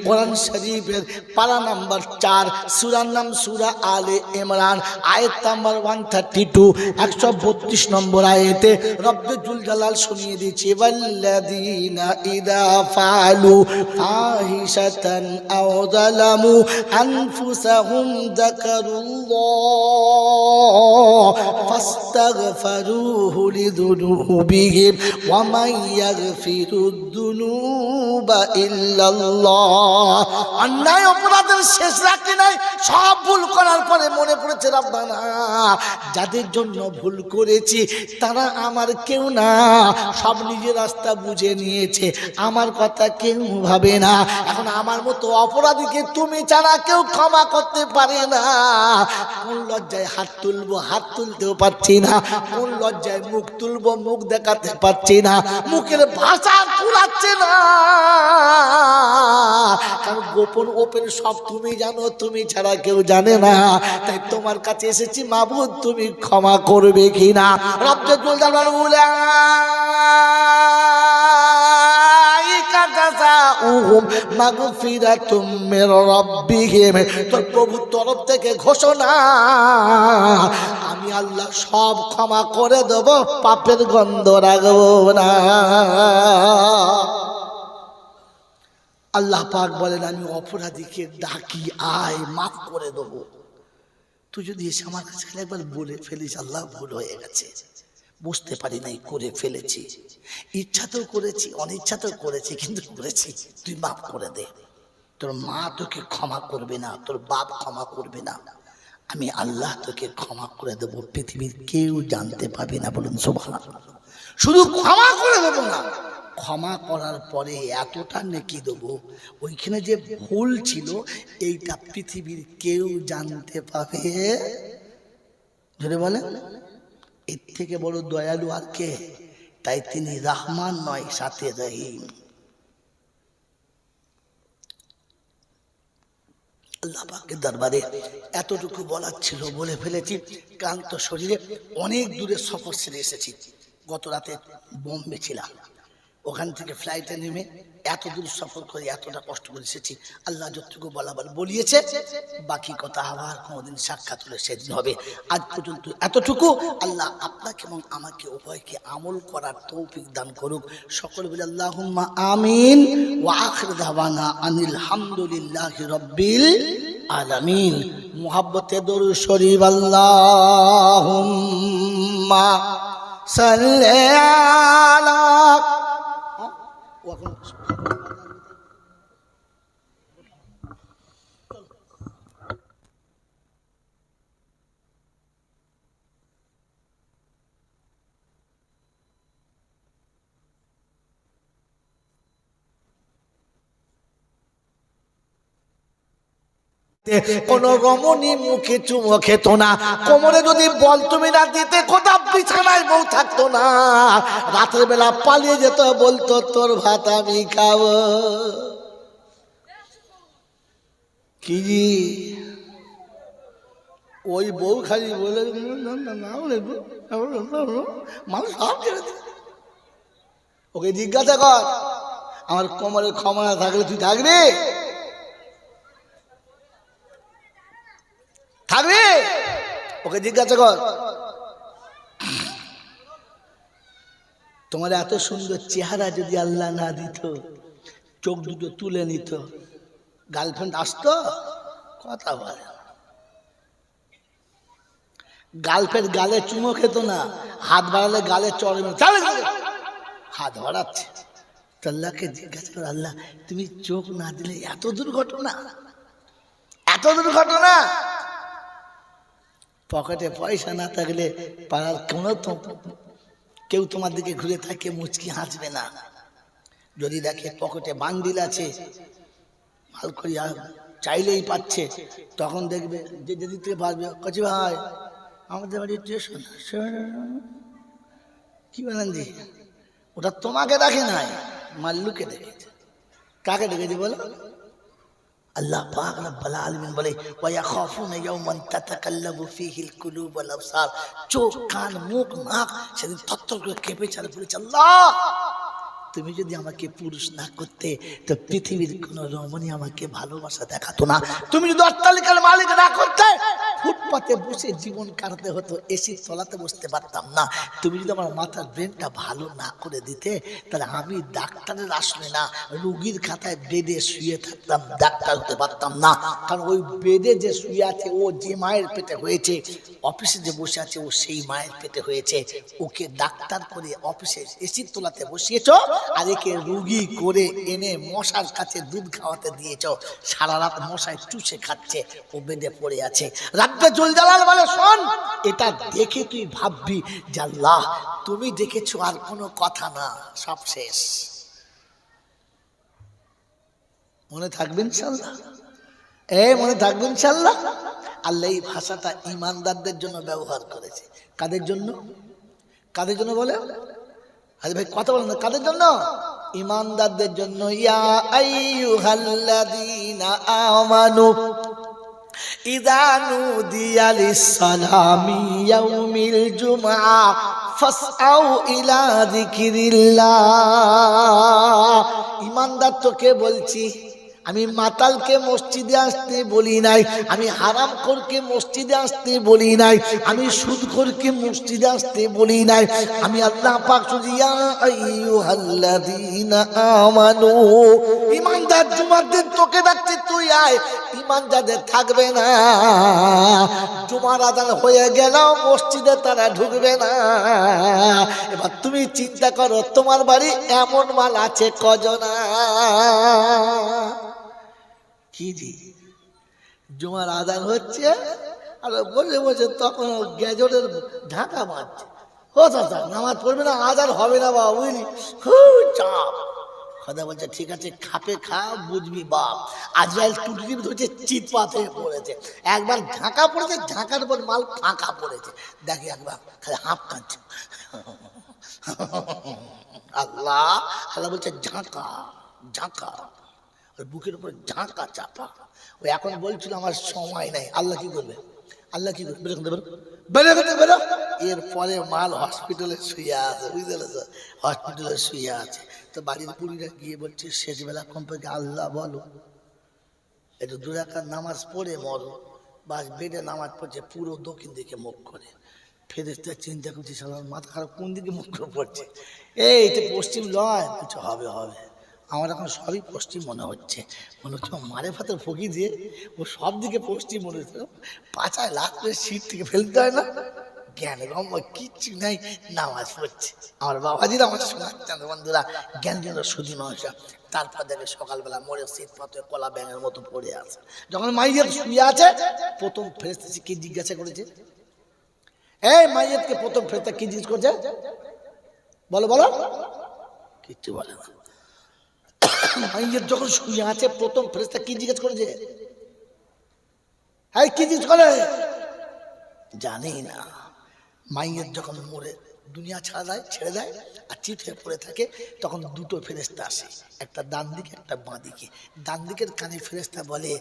A: কোরআন শরীফের পারা নাম্বার 4, সূরার নাম সূরা আলে ইমরান, আয়াত নাম্বার 132, 132 নম্বর আয়াতে রব্বে জুল জালাল শুনিয়ে দিয়েছে, ওয়াল্লাযীনা ইযা ফাআলু ফাহিশাতান আও যালামু আনফুসাহুম যাকারুল্লাহ ফাস্তাগফিরুহু লিযুনুবিহিম ওয়া মান ইয়াগফিরুদ দুনুবা ইল্লাল্লাহ। অন্যায় অপরাধের শেষ রাখতে নাই, সব ভুল করার পরে মনে পড়েছে রব্বানা যাদের জন্য ভুল করেছি তারা আমার কেউ না, সব নিজের রাস্তা বুঝে নিয়েছে, আমার কথা কেউ ভাবে না, এখন আমার মতো অপরাধীকে তুমি ছাড়া কেউ ক্ষমা করতে পারে না। কোন লজ্জায় হাত তুলবো, হাত তুলতেও পারছি না, কোন লজ্জায় মুখ তুলবো, মুখ দেখাতে পারছি না, মুখের ভাষা কুলাচ্ছে না, কারণ গোপন ওপেন সব তুমি জানো, তুমি ছাড়া কেউ জানে না, তাই তোমার কাছে এসেছি মাবুদ, তুমি ক্ষমা করবে কিনা। রব্বে জুল জালাল মাগফিরাতুম মির রাব্বিহিম, তোর প্রভুর তরফ থেকে ঘোষণা, আমি আল্লাহ সব ক্ষমা করে দেব, পাপের গন্ধ রাখবো না। আল্লাহ পাক বলেন আমি অপরাধীকে ডাকি আয় মাফ করে দেবো। তুই যদি এসে আমার কাছে একবার বলে ফেলিস আল্লাহ ভুল হয়ে গেছে, বুঝতে পারি নাই করে ফেলেছি, ইচ্ছাতেও করেছি অনিচ্ছাতেও করেছি কিন্তু করেছি, তুই মাফ করে দে। তোর মা তোকে ক্ষমা করবে না, তোর বাপ ক্ষমা করবে না, আমি আল্লাহ তোকে ক্ষমা করে দেবো, পৃথিবীর কেউ জানতে পারবে না। বলুন সুবহানাল্লাহ। শুধু ক্ষমা করে দেবো না, ক্ষমা করার পরে এতটা নেকি দেবো, ওইখানে যে ভুল ছিল এইটা পৃথিবীর কেউ জানতে পাবে। যদি বলে এর থেকে বড় দয়ালু আর কে? তাই তিনি রহমান নয়, সাথে রহিম। আল্লাহ পাকের দরবারে এতটুকু বলার ছিল, বলে ফেলেছি। ক্লান্ত শরীরে অনেক দূরে সফর সেরে এসেছি। গত রাতে বোম্বে ছিলাম, ওখান থেকে ফ্লাইটে নেমে এত দূর সফর করে এতটা কষ্ট করে এসেছি। আল্লাহ যতটুকু বলাবার বলিয়েছে, বাকি কথা আবার কোনোদিন সাক্ষাৎ হলে সেদিন হবে। আজ পর্যন্ত এতটুকু। আল্লাহ আপনাকে এবং আমাকে উভয়কে আমল করার তৌফিক দান করুক। সকল বলে আল্লাহুম্মা আমিন। ওয়া আখির দাওয়ানা আনিল হামদুলিল্লাহি রাব্বিল আলামিন। মুহাব্বতে দরুদ শরীফ আল্লাহুম্মা সাল্লি আলা। কোন রমণী মুখে চুমো খেত না, কোমরে যদি বল তুমি না দিতে কোথা বিছানায় বউ থাকতো না, রাতের বেলা পালিয়ে যেত, বলতো তোর ভাত আমি খাবো। কি ওই বউ খালি বলে মানুষ সব ছেড়ে দিল। ওকে জিজ্ঞাসা কর আমার কোমরে ক্ষমা না থাকলে তুই থাকবি? থাকবি? ওকে জিজ্ঞাসা কর। তোমার এত সুন্দর চেহারা যদি আল্লাহ না দিত, চোখ দুটো তুলে নিত, গার্লফ্রেন্ড আসতো? কথা বলে। গার্লফ্রেন্ড গালে চুমো খেত না, হাত বাড়ালে গালে চড়ে হাত বাড়াচ্ছে। আল্লাহকে জিজ্ঞাসা কর, আল্লাহ তুমি চোখ না দিলে এত দুর্ঘটনা, এত দুর্ঘটনা। পকেটে পয়সা না থাকলে পাড়ার কোনো কেউ তোমার দিকে ঘুরে থাকে মুচকি হাসবে না। যদি দেখে পকেটে বান্ডিল আছে, মাল করিয়া চাইলেই পাচ্ছে, তখন দেখবে যে যদি থেকে পারবে, কচি ভাই আমাদের বাড়ির স্টেশন কি বলেন জি, ওটা তোমাকে দেখে নাই, মাল্লুকে দেখেছে। কাকে দেখেছে বলো? আল্লাহ পাক রব্বুল আলামিন বলে ওয়া ইয়াখাফুনা ইয়াওমান তাতাকাল্লাবু ফীহিল কুলুব ওয়াল আবসার। চোখ কান মুখ নাক সেদিন থরথর করে কেঁপে চলে বলেছে, আল্লাহ তুমি যদি আমাকে পুরুষ না করতে তো পৃথিবীর কোন রমণী আমাকে ভালোবাসা দেখাতো না। তুমি যদি অট্টালিকার মালিক না করতে ফুটপাতে বসে জীবন কাটাতে হতো, এসির তলাতে বসতে পারতাম না। তুমি যদি আমার মাথার ব্রেনটা ভালো না করে দিতে তাহলে আমি ডাক্তারের আসলে না, রুগীর খাতায় বেডে শুয়ে থাকতাম, ডাক্তার হতে পারতাম না। কারণ ওই বেডে যে শুয়ে আছে ও যে মায়ের পেটে হয়েছে, অফিসে যে বসে আছে ও সেই মায়ের পেটে হয়েছে। ওকে ডাক্তার করে অফিসে এসির তলাতে বসিয়েছ, আর একে রুগী করে এনে মশার কাছে দুধ খাওয়াতে দিয়েছ, সারা রাত মশায় চুষে খাচ্ছে, ও বেডে পড়ে আছে। রাব্বে জুল জালাল বলে শোন, এটা দেখে তুই ভাববি যে আল্লাহ তুমি দেখেছো, আর কোনো কথা না, সব শেষ। মনে থাকবে ইনশাআল্লাহ? মনে থাকবে ইনশাআল্লাহ? আল্লাহ এই ভাষাটা ইমানদারদের জন্য ব্যবহার করেছে। কাদের জন্য? কাদের জন্য বলে? আরে ভাই কথা বলেন না, কাদের জন্য? ইমানদারদের জন্য। ইয়া আইয়ুহাল্লাযীনা আমানু ইযা নুদিয়া লিস-সালামি ইয়াউমিল জুমআ ফাসআউ ইলা যিকরিল্লাহ। ইমানদার তোকে বলছি, আমি মাতালকে মসজিদে আসতে বলি নাই, আমি হারামখোরকে মসজিদে আসতে বলি নাই, আমি সুদখোরকে মসজিদে আসতে বলি নাই। আমি আল্লাহ পাক শুধু ইয়া আইয়ুহাল্লাযীনা আমানু, ঈমানদার জুমার দিন তোকে ডাকছি তুই আয়। ঈমান যাদের থাকবে না, জুমার আযান হয়ে গেলেও মসজিদে তারা ঢুকবে না। এবার তুমি চিন্তা করো তোমার বাড়ি এমন মাল আছে কজনা? কি জি জুমার আযান হচ্ছে আর বসে বসে তখন গ্যাজেটের ঢাকা মারছে, ও চাচা নামাজ পড়বে না, আযান হবে না বাবা, বুঝলি খুব চাপ। খোদা বলছে ঠিক আছে খাপে খা বুঝবি বাপ। আজরাইল টুটি ধরছে, চিৎ পাতে পড়েছে, একবার ঢাকা পড়েছে, ঢাকার উপর মাল ফাঁকা পড়েছে, দেখে একবার খালি হাঁপ কাঁদছে। আল্লাহ আল্লাহ বলছে ঝাঁকা ঝাঁকা, বুকের উপর ঝাঁকা চাপা। ওই এখন বলছিল আমার সময় নাই, আল্লাহ কি করবে? আল্লাহ কি করবে? বেরো। এরপরে মাল হসপিটালে শুয়ে আছে, বুঝতে পেরেছ? হসপিটালে শুয়ে আছে। তো বাড়ির বুড়িরা গিয়ে বলছে শেষবেলা কমপক্ষে আল্লাহ বলো, একটু 2 রাকাত নামাজ পড়ে মরো। বাস বেডে নামাজ পড়ছে, পুরো দক্ষিণ দিকে মুখ করে। ফেরেশতা চিন্তা করছি সালাম মাথা খারাপ, কোন দিকে মুখ করে পড়ছে? এটা পশ্চিম লয়। বলছে হবে হবে, আমার এখন সবই পশ্চিম মনে হচ্ছে। মনে হচ্ছে মারে ফাতের ফকি দিয়ে ও সব দিকে পশ্চিম মনে হচ্ছে। পাছায় লাত করে সিট থেকে ফেলতে হয় না, জ্ঞান গম্য কিচ্ছু নাই, নামাজ পড়ছে। আমার বাবাজিরা আমার শোনাচ্ছেন বন্ধুরা, জ্ঞান যেন সুধী মানুষ। তারপর দেখে সকালবেলা মরে শীত পাতে কলা ব্যাঙের মতো পড়ে আছে। যখন মাইয়ের শুয়ে আছে, প্রথম ফেরেশতা কি জিজ্ঞাসা করেছে? এই মাইয়েতকে প্রথম ফেরেশতা কি জিজ্ঞেস করছে? বলো বলো, কিচ্ছু বলে না। মাইয়ের যখন শুয়ে আছে, প্রথম ফেরেশতা কি জিজ্ঞেস করেছে? হ্যাঁ কি জিজ্ঞেস করে? জানি না। মাইয়ের যখন মরে দুনিয়া ছেড়ে দেয় আর চিত হয়ে পড়ে থাকে, তখন 2টো ফেরেশতা আসে, একটা ডান দিকে একটা বাঁ দিকে। ডান দিকের কানে ফেরেশতা বলে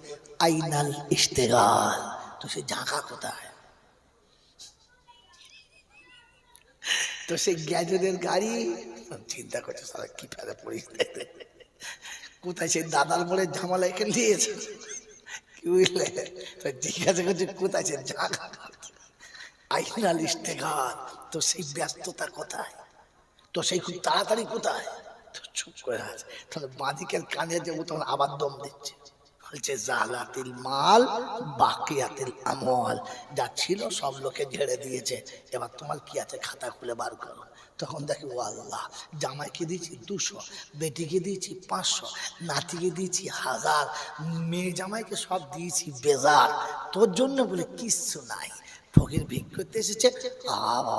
A: আইনাল ইশতেগাল, তো সে ঝাঁকা কোথায়? তো সেই গ্যাজেটের গাড়ি চিন্তা করছে সারা কি ফেলে পড়িস, কোথায় সেই দাদার মোড়ে ঝামেলা এখানে দিয়েছে, কি বুঝলে? তো জিজ্ঞাসা করছে কোথায় সে ঝাঁকা, আইনাল ইশতেগাল, তো সেই ব্যস্ততা কোথায়? তো সেই খুব তাড়াতাড়ি কোথায়? তো চুপ করে আছে। তাহলে বাঁদিকের কানে যে তখন আবার দম দিচ্ছে, বলছে জালাতিল মাল বাকিয়াতিল আমল, যা ছিল সব লোকে ঝেড়ে দিয়েছে, এবার তোমার কি আছে খাতা খুলে বার করো। তখন দেখি ও আল্লাহ, জামাইকে দিয়েছি 200, বেটিকে দিয়েছি 500, নাতিকে দিয়েছি 1000, মেয়ে জামাইকে সব দিয়েছি বেজার, তোর জন্য বলে কিচ্ছু নাই। ফকির ভিক করতে এসেছে, বাবা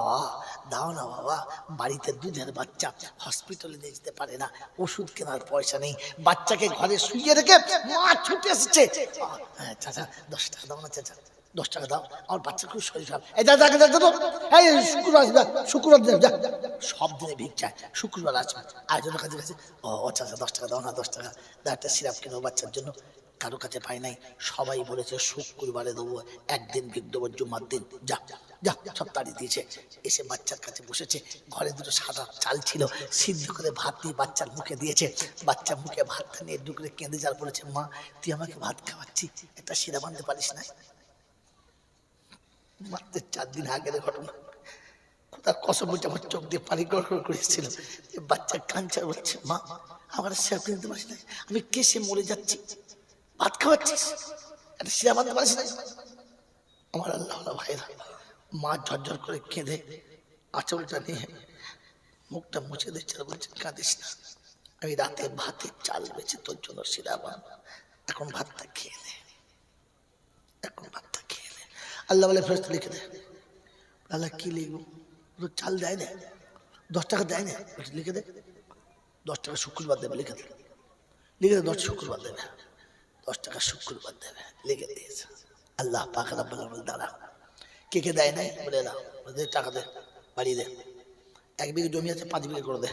A: দাও না বাবা, বাড়িতে দুধের বাচ্চা, হসপিটালে নিয়ে যেতে পারে না, ওষুধ কেনার পয়সা নেই, বাচ্চাকে ঘরে শুয়ে রেখে মা ছুটে এসেছে, চাচা 10 টাকা দাও না চাচা, 10 টাকা দাও, আমার বাচ্চা খুব শরীর খারাপ। এই শুক্রবার আসবে, শুক্রবার যা, সব দিনে ভিক চায়, শুক্রবার আসবে। আরেকজনের কাছে গেছে, ও চাচা 10 টাকা দাও না, 10 টাকা দাও, একটা সিরাপ কিনো বাচ্চার জন্য। কারো কাছে পাই নাই, সবাই বলেছে শুক্রবারে দেবো, একদিন ভিক দেবো জুমার দিন, যা যা, সব তাড়িয়ে দিয়েছে। এসে বাচ্চার কাছে বসেছে, ঘরে 2টো সাদা চাল ছিল, সিদ্ধ করে ভাত দিয়ে বাচ্চার মুখে দিয়েছে। বাচ্চা মুখে ভাতটা নিয়ে ডুকরে কেঁদে যার বলেছে, মা তুই আমাকে ভাত খাওয়াচ্ছি, একটা শিরা বাঁধতে পারিস না? মাত্র 4 দিন আগের ঘটনা, কোথাও কসম বলছে, আমার চোখ দিয়ে পানি গড়গড় করেছিল। বাচ্চা কাঞ্চা বলছে, মা আমার শিরা কিনতে পারিস না, আমি কেসে মরে যাচ্ছি, ভাত খাওয়াচ্ছিস, একটা শিরা বাঁধতে পারিস না? আমার আল্লাহ ভাইরা, মা ঝরঝর করে কেঁদে আঁচলটা নিয়ে মুখটা মুছে দিচ্ছে, বলছে কাঁদিস না, আমি রাতে ভাতের চাল বেছে তোর জন্য শিরা বান, এখন ভাতটা খেয়ে নে, এখন ভাতটা খেয়ে নে। আল্লাহ বলে ফেরেশতা লিখে দে। আল্লাহ কি লিখবো? চাল দেয় না, 10 টাকা দেয় না, লিখে দে 10 টাকা শুক্রবার দেবে, লিখে দে, লিখে দে 10 শুক্রবার দেবে, 10 টাকা শুক্রবার দেবে, লিখে দিয়েছে। আল্লাহ পাক রব্বুল আলামিন দাঁড়া, কে কে দেয় নাই বলে না, টাকা দে, বাড়িয়ে দে, 1 বিঘে জমি আছে 5 বিঘে করে দে।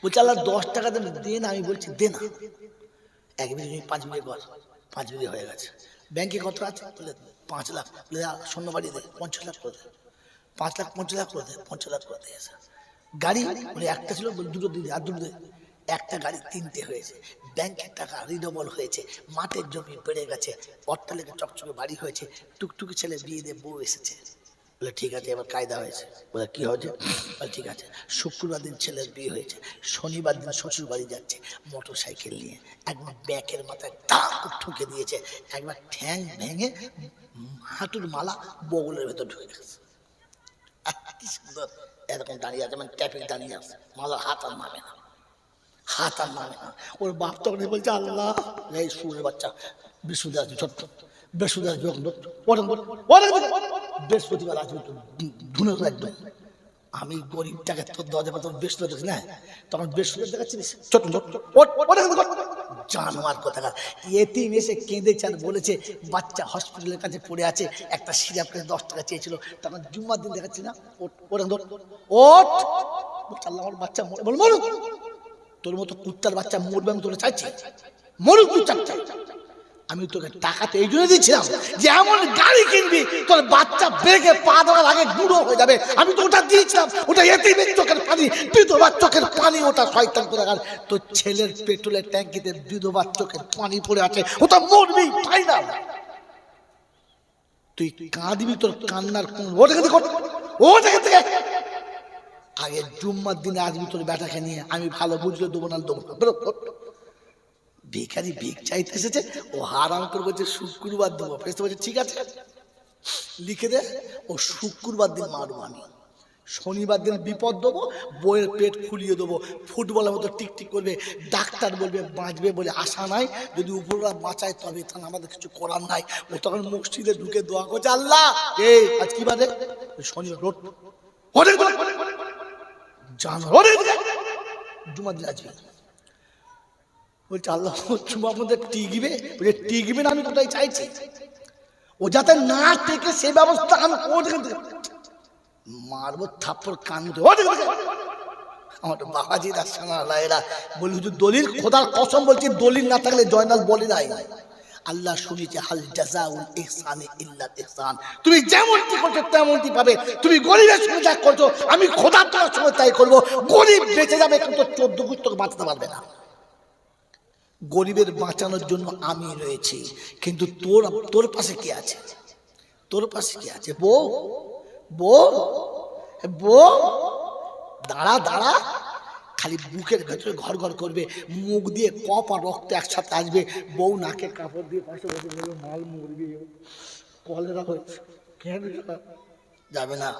A: বলছে আল্লাহ 10 টাকা দেবে, দে না। আমি বলছি দে না, 1 বিঘে জমি 5 বিঘে কর, 5 বিঘে হয়ে গেছে। ব্যাংকে কত আছে? বলে 5 লাখ। বলে শূন্য বাড়িয়ে দে, 50 লাখ করে দে, 5 লাখ 50 লাখ করে দে, 50 লাখ করে দিয়েছে। গাড়ি বলে একটা ছিল, বলে 2টো দিয়ে আর 2টো দে, একটা গাড়ি 3টে হয়েছে। ব্যাংকের টাকা রিডবল হয়েছে, মাঠের জমি বেড়ে গেছে, অট্টালিকা চকচকে বাড়ি হয়েছে, টুকটুকি ছেলে বিয়ে দিয়ে বউ এসেছে। বলে ঠিক আছে, এবার কায়দা হয়েছে। বলে কি হয়েছে? বলে ঠিক আছে, শুক্রবার দিন ছেলের বিয়ে হয়েছে, শনিবার দিন শ্বশুর বাড়ি যাচ্ছে মোটর সাইকেল নিয়ে, একবার ব্যাকের মাথায় টাক ঠুকে দিয়েছে, একবার ঠ্যাং ভেঙে হাঁটুর মালা বগলের ভেতর ঢুকে গেছে। কি সুন্দর এরকম দাঁড়িয়ে আছে, মানে ট্যাপিক দাঁড়িয়ে আছে, মালার হাত আর নামে না, হাত আর নামে না। ওর বাপ তখন বলছে আল্লাহ, এই সুরের বাচ্চা বৃহস্পতিবার আছে, ছোট্ট বৃহস্পতিবার বৃহস্পতিবার আসবে তো ধুনে একদম। আমি গরিবটাকে তোর দরজা তোর বৃহস্পতি না, তখন বৃহস্পতি দেখাচ্ছিস ছোট জানোয়ার কোথাকার। এতিম এসে কেঁদেছে আর বলেছে বাচ্চা হসপিটালের কাছে পড়ে আছে, একটা সিরাপ করে 10 টাকা চেয়েছিল। তখন জুম্মার দিন দেখাচ্ছি না, ওট আল্লাহ আমার বাচ্চা মরুক, তোর মতো কুত্তার বাচ্চা মরবে আমি তোকে চাইছি, মরুক তুই চাচ্ছা। আমি তোকে টাকাতে এই জন্য দিচ্ছিলাম যে এমন গাড়ি কিনবি তোর বাচ্চা ব্রেকে পা দেওয়ার আগে গুঁড়ো হয়ে যাবে। আমি তো ওটা দিয়েছিলাম, ওটা এতিমের চোখের পানি, বিধবার চোখের পানি, ওটা শয়তান কোথাকার। তোর ছেলের পেট্রোলের ট্যাঙ্কিতে বিধবার চোখের পানি পড়ে আছে, ওটা মরবি তাই না? তুই কাঁদবি, তোর কান্নার কোন থেকে আগে জুম্মার দিনে আসবি তোর বেটাকে নিয়ে, আমি ভালো বুঝলে দেবো না দেবো না। ভিখারি ভিক চাইতে এসেছে, ও হারাম করে বলছে শুক্রবার দেবো। ফেরেশতা বলছে ঠিক আছে লিখে দে, ও শুক্রবার দিন মারবো আমি, শনিবার দিন বিপদ দেবো, বইয়ের পেট ফুলিয়ে দেবো, ফুটবলের মতো টিকটিক করবে, ডাক্তার বলবে বাঁচবে বলে আশা নাই, যদি উপরওয়ালা বাঁচায় তবে তাহলে আমাদের কিছু করার নাই। ও তখন মসজিদে ঢুকে দোয়া করছে আল্লাহ এই আজ কি বাদে শনিবার রোড জানো জুমার দিন আসবি। বলছে আল্লাহ জুমার মধ্যে টিকবে, বলছে টিকবে না, আমি কোথায় চাইছি ও যাতে না টেকে সে ব্যবস্থা আমি মারবো থাপ্পড় কানতে। আমার বাবাজিরা সানারা বলি হুজুর দলিল, খোদার কসম বলছি দলিল না থাকলে জয়নাল বলি নাই। আল্লাহ শুনেছে হাল জাযাউল ইহসানি ইল্লাল ইহসান, তুমি যেমনটি করছো তেমনটি পাবে। তুমি গরিবের সঙ্গে যা করছো আমি খোদার তোমার সঙ্গে তাই করবো। গরিব বেঁচে যাবে কিন্তু 14 গুণ তোকে বাঁচতে পারবে না। গরিবের বাঁচানোর জন্য আমি রয়েছি, কিন্তু তোর পাশে কে আছে? তোর পাশে কে আছে? বউ বউ বউ দাঁড়া দাঁড়া, খালি বুকের ভেতরে ঘর ঘর করবে, মুখ দিয়ে কপ আর রক্ত একসাথে আসবে। বউ নাকে কাপড় দিয়ে পাশে বসে বলবে মাল মরবি, কলেরা হয়েছে, কেন যাবে না?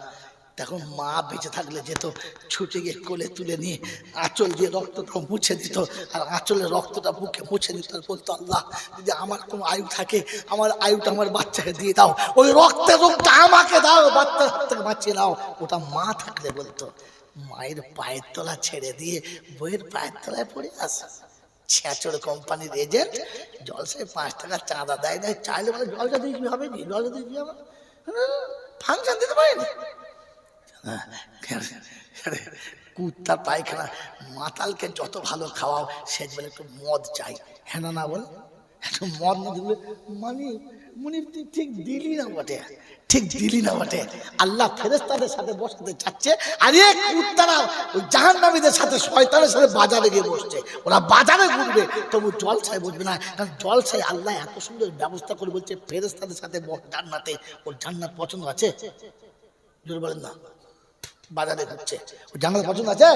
A: তখন মা বেঁচে থাকলে যেত, ছুটে গিয়ে কোলে তুলে নিয়ে আঁচল দিয়ে রক্তটা মুছে দিত, আর আঁচলের রক্তটা বুকে মুছে দিত, আর বলতো আল্লাহ যদি আমার কোনো আয়ু থাকে আমার আয়ুটা আমার বাচ্চাকে দিয়ে দাও, ওই রক্তের রোগটা আমাকে দাও, বাচ্চার হাত থেকে বাঁচিয়ে দাও। ওটা মা থাকলে বলতো। মায়ের পায়ের তলা ছেড়ে দিয়ে বইয়ের পায়ের তলায় পড়ে আসে। ছেঁচড় কোম্পানির এজেন্ট জলসায় 5 টাকা চাঁদা দেয় না, চাইলে বলে জলসা দিয়ে কি হবে, কি জলসা দিয়ে কি হবে, ফাংশন দিতে পারেনি। কুত্তার পায়খানা, মাতালকে যত ভালো খাওয়াও সে বলে একটু মদ চাই, হ্যাঁ না বল, একটু মদ না দিলে মানে ঠিক দিলি না বটে, ঠিক দিলি না বটে। আল্লাহ ফেরেশতাদের সাথে বসতে চাচ্ছে, আর এই কুত্তারা ওই জাহান্নামীদের সাথে শয়তানের সাথে বাজারে গিয়ে বসছে। ওরা বাজারে ঘুরবে তবু জলসায় বসবে না, কারণ জলসায় আল্লাহ এত সুন্দর ব্যবস্থা করে বলছে ফেরেশতাদের সাথে জান্নাতে। ওর জান্নাত পছন্দ আছে? জোর বলেন না। বাজারে ঘুরছে, ওই জান্নাত পছন্দ আছে?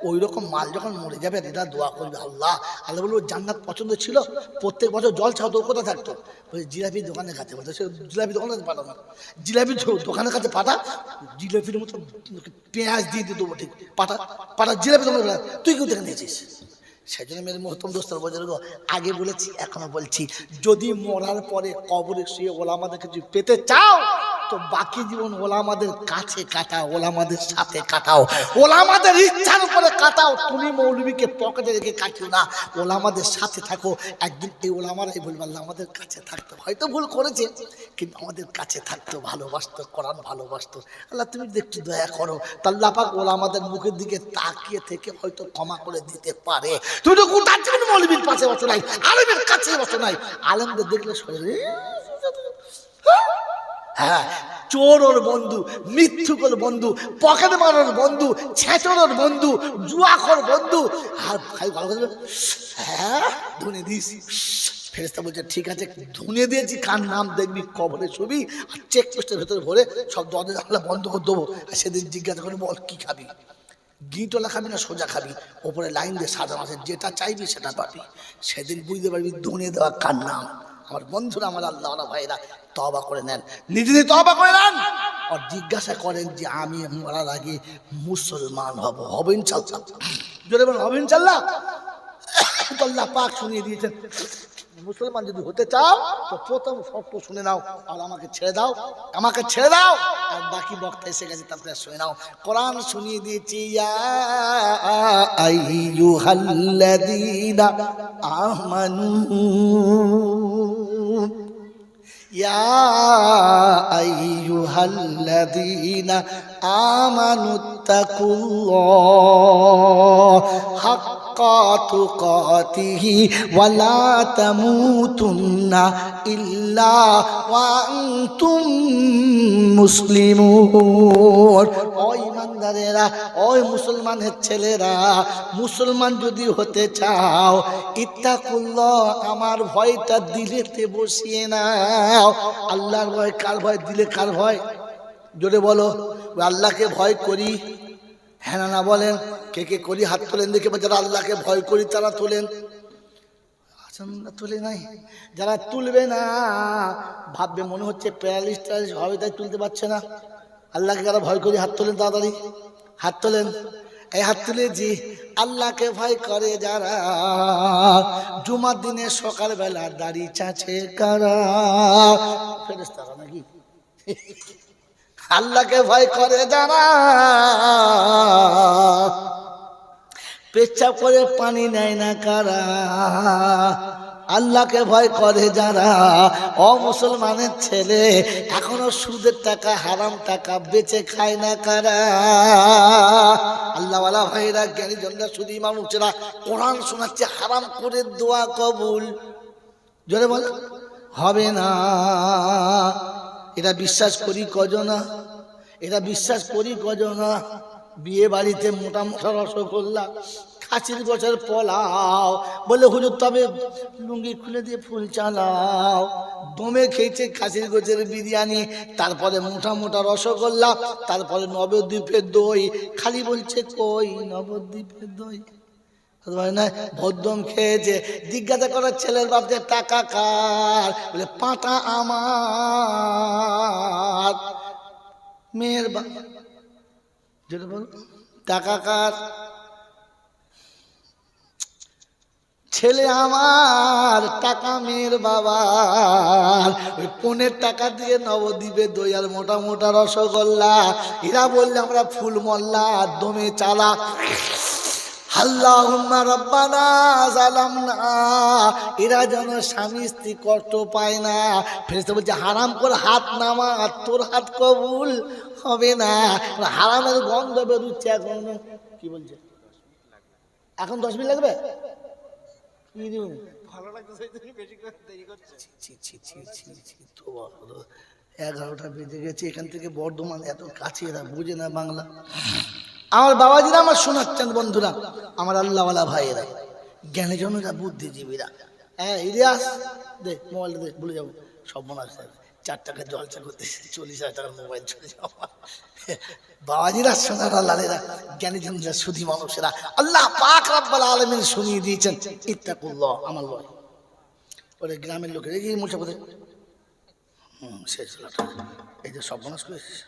A: ওই রকম মাল যখন মরে যাবে এটা দোয়া করবে আল্লাহ, আল্লাহ বলবো জান্নাত পছন্দ ছিল, প্রত্যেক বছর জল ছাও তো কোথায় থাকতো? ওই জিলাপির দোকানের কাছে, বলতো সে জিলাপি দোকানের কাছে পাঠানো, জিলাপির দোকানের কাছে পাঠা, জিলাপির মতো পেঁয়াজ দিয়ে দিয়ে দেবো, ঠিক পাঠা পাঠা জিলাপি দোকানে। তুই কেউ দেখে নিয়েছিস? সেই জন্য মেরে মোহতম দোস্তার বুজুর্গ আগে বলেছি এখনো বলছি, যদি মরার পরে কবরে শুয়ে ওলামাদের কিছু পেতে চাও তো বাকি জীবন ওলামাদের কাছে কাটাও, ওলামাদের সাথে কাটাও, ওলামাদের ইচ্ছার উপরে কাটাও। তুমি মৌলবীকে পকেটে রেখে কাটিও না, ওলামাদের সাথে থাকো। একদিন এই ওলামারাই বলবে আল্লাহ আমাদের কাছে থাকতো, হয়তো ভুল করেছে কিন্তু আমাদের কাছে থাকতো, ভালোবাসতো, কোরআন ভালোবাসতো। আল্লাহ তুমি একটু দয়া করো, আল্লাহ পাক ওলামাদের মুখের দিকে তাকিয়ে থেকে হয়তো ক্ষমা করে দিতে পারে। তুমি তো কোথার জন্য মৌলবীর পাশে বসো নাই, আলেমের কাছে বসো নাই, আলেমদের দেখলে শরীরে হ্যাঁ চোর ওর বন্ধু, মিথ্যুকর বন্ধু, পকেট মারার বন্ধু, ছেঁচড়োর বন্ধু, জুয়াখোর বন্ধু। আর ভাই ভালো করে হ্যাঁ ধুনে দিস। ফেরেশতা বলছে ঠিক আছে, ধুনে দিয়েছি, কার নাম দেখবি কবরে ছবি আর চেক পোস্টের ভেতরে ভরে সব দরজা জানলা বন্ধ করে দেবো। আর সেদিন জিজ্ঞাসা করে বল কি খাবি, গিটলা খাবি না সোজা খাবি, ওপরে লাইন দিয়ে সাজানো আছে, যেটা চাইবি সেটা পাবি। সেদিন বুঝতে পারবি ধুনে দেওয়া কার নাম। আমার বন্ধুরা, আমার আল্লাহ ভাইরা, তওবা করে নেন, নিজে তওবা করে নেন। আর জিজ্ঞাসা করেন যে আমি মরার আগে মুসলমান হব, হবে ইনশাআল্লাহ? জোরে বলেন হবে ইনশাআল্লাহ? আল্লাহ পাক শুনিয়ে দিয়েছেন, মুসলমান যদি হতে চাও তো প্রথম শর্ত শুনে নাও, আর আমাকে ছেড়ে দাও, আমাকে ছেড়ে দাও। আর বাকি বক্তা এসে গেছে, তারপরে শুনে নাও। কোরআন শুনিয়ে দিয়েছি, ইয়া আইয়ুহাল্লাযীনা আমানু, ইয়া আইয়ুহাল্লাযীনা আমানুত্তাকুল্লাহ হাক্কা তুকাতিহি ওয়া লা তামুতুন্না ইল্লা ওয়া আনতুম মুসলিমুন। ও ইমানদারেরা, ওই মুসলমানের ছেলেরা, মুসলমান যদি হতে চাও, ইত্তাকুল্লাহ, আমার ভয়টা দিলেতে বসিয়ে নাও। আল্লাহর ভয় কার ভয়? দিলে কার ভয়? জোরে বলো। ওই আল্লাহকে ভয় করি, হ্যাঁ না বলেন? কে কে করি হাত তোলেন দেখে। যারা আল্লাহকে ভয় করি তারা তোলেন, তুলে নাই। যারা তুলবে না ভাববে মনে হচ্ছে প্যারালিস্ট হবে, তাই তুলতে পারছে না। আল্লাহকে যারা ভয় করি হাত তোলেন, তাড়াতাড়ি হাত তোলেন। এই হাত তুলেছি। আল্লাহকে ভয় করে যারা, জুমার দিনে সকালবেলা দাড়ি চাচে কারা? ফেরেশতারা নাকি? আল্লাহকে ভয় করে যারা, পেচ্ছাপ করে পানি নেয় না কারা? আল্লাহকে ভয় করে যারা। ও মুসলমানের ছেলে, এখনো সুদের টাকা, হারাম টাকা বেচে খায় না কারা? আল্লাহওয়ালা ভাইরা, জ্ঞানী জনরা, শুধু মানুষেরা কোরআন শোনাচ্ছে, হারাম করে দোয়া কবুল জোরে বল হবে না। এটা বিশ্বাস করি কজনা? এটা বিশ্বাস করি কজনা? বিয়ে বাড়িতে মোটা মোটা রসগোল্লা, খাসির গোছের পোলাও, বলে হুজুর তবে লুঙ্গি খুলে দিয়ে ফুল চালাও। দমে খেয়েছে খাসির গোছের বিরিয়ানি, তারপরে মোটা মোটা রসগোল্লা, তারপরে নবদ্বীপের দই। খালি বলছে কই নবদ্বীপের দই? ভদ্রম খেয়েছে। জিজ্ঞাসা করার ছেলের বাপদের টাকা কার? বলে পাটা আমার। মেয়ের বাপ যেটা বল টাকা কার? ছেলে আমার, টাকা মেয়ের বাবার। ওই পনের টাকা দিয়ে নবদ্বীপে দই আর মোটা মোটা রসগোল্লা। এরা বললে আমরা ফুল মল্লা, দমে চালা। আল্লাহুম্মা রাব্বানা যালামনা, এরা যেন স্বামী স্ত্রী কষ্ট পায় না। ফেরেশতা বলছে হারাম করে হাত নামা, তোর হাত কবুল হবে না। হারামের গন্ধ বেরোচ্ছে এখন। কি বলছে? এখন 10 মিনিট লাগবে? ভালো লাগছে, বেশি করে দেরি করছে। 11টা বেজে গেছে। এখান থেকে বর্ধমান এত কাছে, এরা বুঝে না বাংলা। আমার বাবাজিরা আমার শোনাচ্ছেন, বন্ধুরা আমার আল্লাহওয়ালা ভাইয়েরা, জ্ঞানীজনেরা, বুদ্ধিজীবীরা। হ্যাঁ ইলিয়াস দে মোবাইলটা দে, ভুলে যাবো সব মনে আছে। 4 টাকা জলসা করতে 40,000 টাকার মোবাইল চলে যাওয়া। বাবাজিরা, সোনার আল্লাহরা, জ্ঞানীজনেরা, সুধী মানুষেরা, আল্লাহ পাক রব্বুল আলামিন শুনিয়ে দিয়েছেন ইত্তাকুল্লাহ, আমার লয়। ওরে গ্রামের লোকের এই মোটা পথে শেষ এই যে সব মনস করেছিস।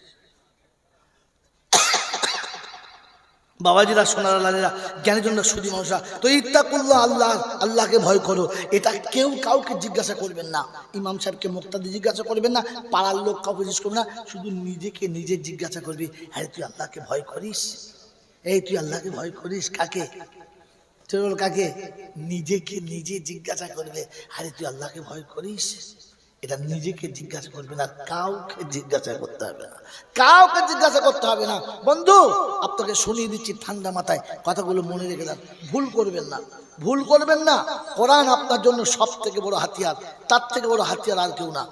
A: বাবাজিরা, সোনার আল্লাহরা, জ্ঞানের জন্য সুধী মানুষরা, তো ইত্তাকুল্লাহ, আল্লাহ, আল্লাহকে ভয় করো। এটা কেউ কাউকে জিজ্ঞাসা করবেন না। ইমাম সাহেবকে, মুক্তাদি জিজ্ঞাসা করবেন না, পাড়ার লোক কাউকে জিজ্ঞেস করবে না, শুধু নিজেকে নিজে জিজ্ঞাসা করবি, হ্যাঁ তুই আল্লাহকে ভয় করিস? এই তুই আল্লাহকে ভয় করিস? কাকে? চল কাকে? নিজেকে নিজে জিজ্ঞাসা করবে, আরে তুই আল্লাহকে ভয় করিস? এটা নিজেকে জিজ্ঞাসা করবে না, কাউকে জিজ্ঞাসা করতে হবে না, কাউকে জিজ্ঞাসা করতে হবে না। বন্ধু, আপনাকে শুনিয়ে দিচ্ছি ঠান্ডা মাথায়, কথাগুলো মনে রেখে দেন, ভুল করবেন না, ভুল করবেন না। কোরআন আপনার জন্য সব থেকে বড় হাতিয়ার, তার থেকে বড় হাতিয়ার আর কেউ না।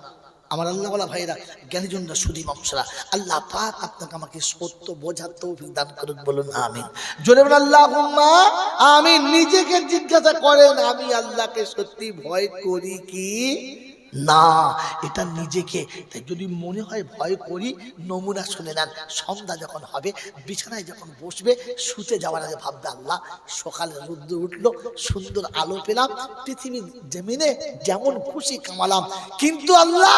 A: আমার আল্লাহ ওয়ালা ভাইরা, জ্ঞানীজনরা, সুধী মানুষরা, আল্লাহ পাক আপনাকে আমাকে সত্য বোঝার তৌফিক দান করুক, বলুন আমিন। জোরে বলুন আল্লাহুম্মা আমিন। নিজেকে জিজ্ঞাসা করেন, আমি আল্লাহকে সত্যি ভয় করি কি না? এটা নিজেকে। তাই যদি মনে হয় ভয় করি, নমুনা শুনে নেন। সন্ধ্যা যখন হবে, বিছানায় যখন বসবে, শুতে যাওয়ার আগে ভাববে, আল্লাহ সকালে রোদ্দুর উঠলো, সুন্দর আলো পেলাম, পৃথিবীর জমিনে যেমন খুশি কামালাম, কিন্তু আল্লাহ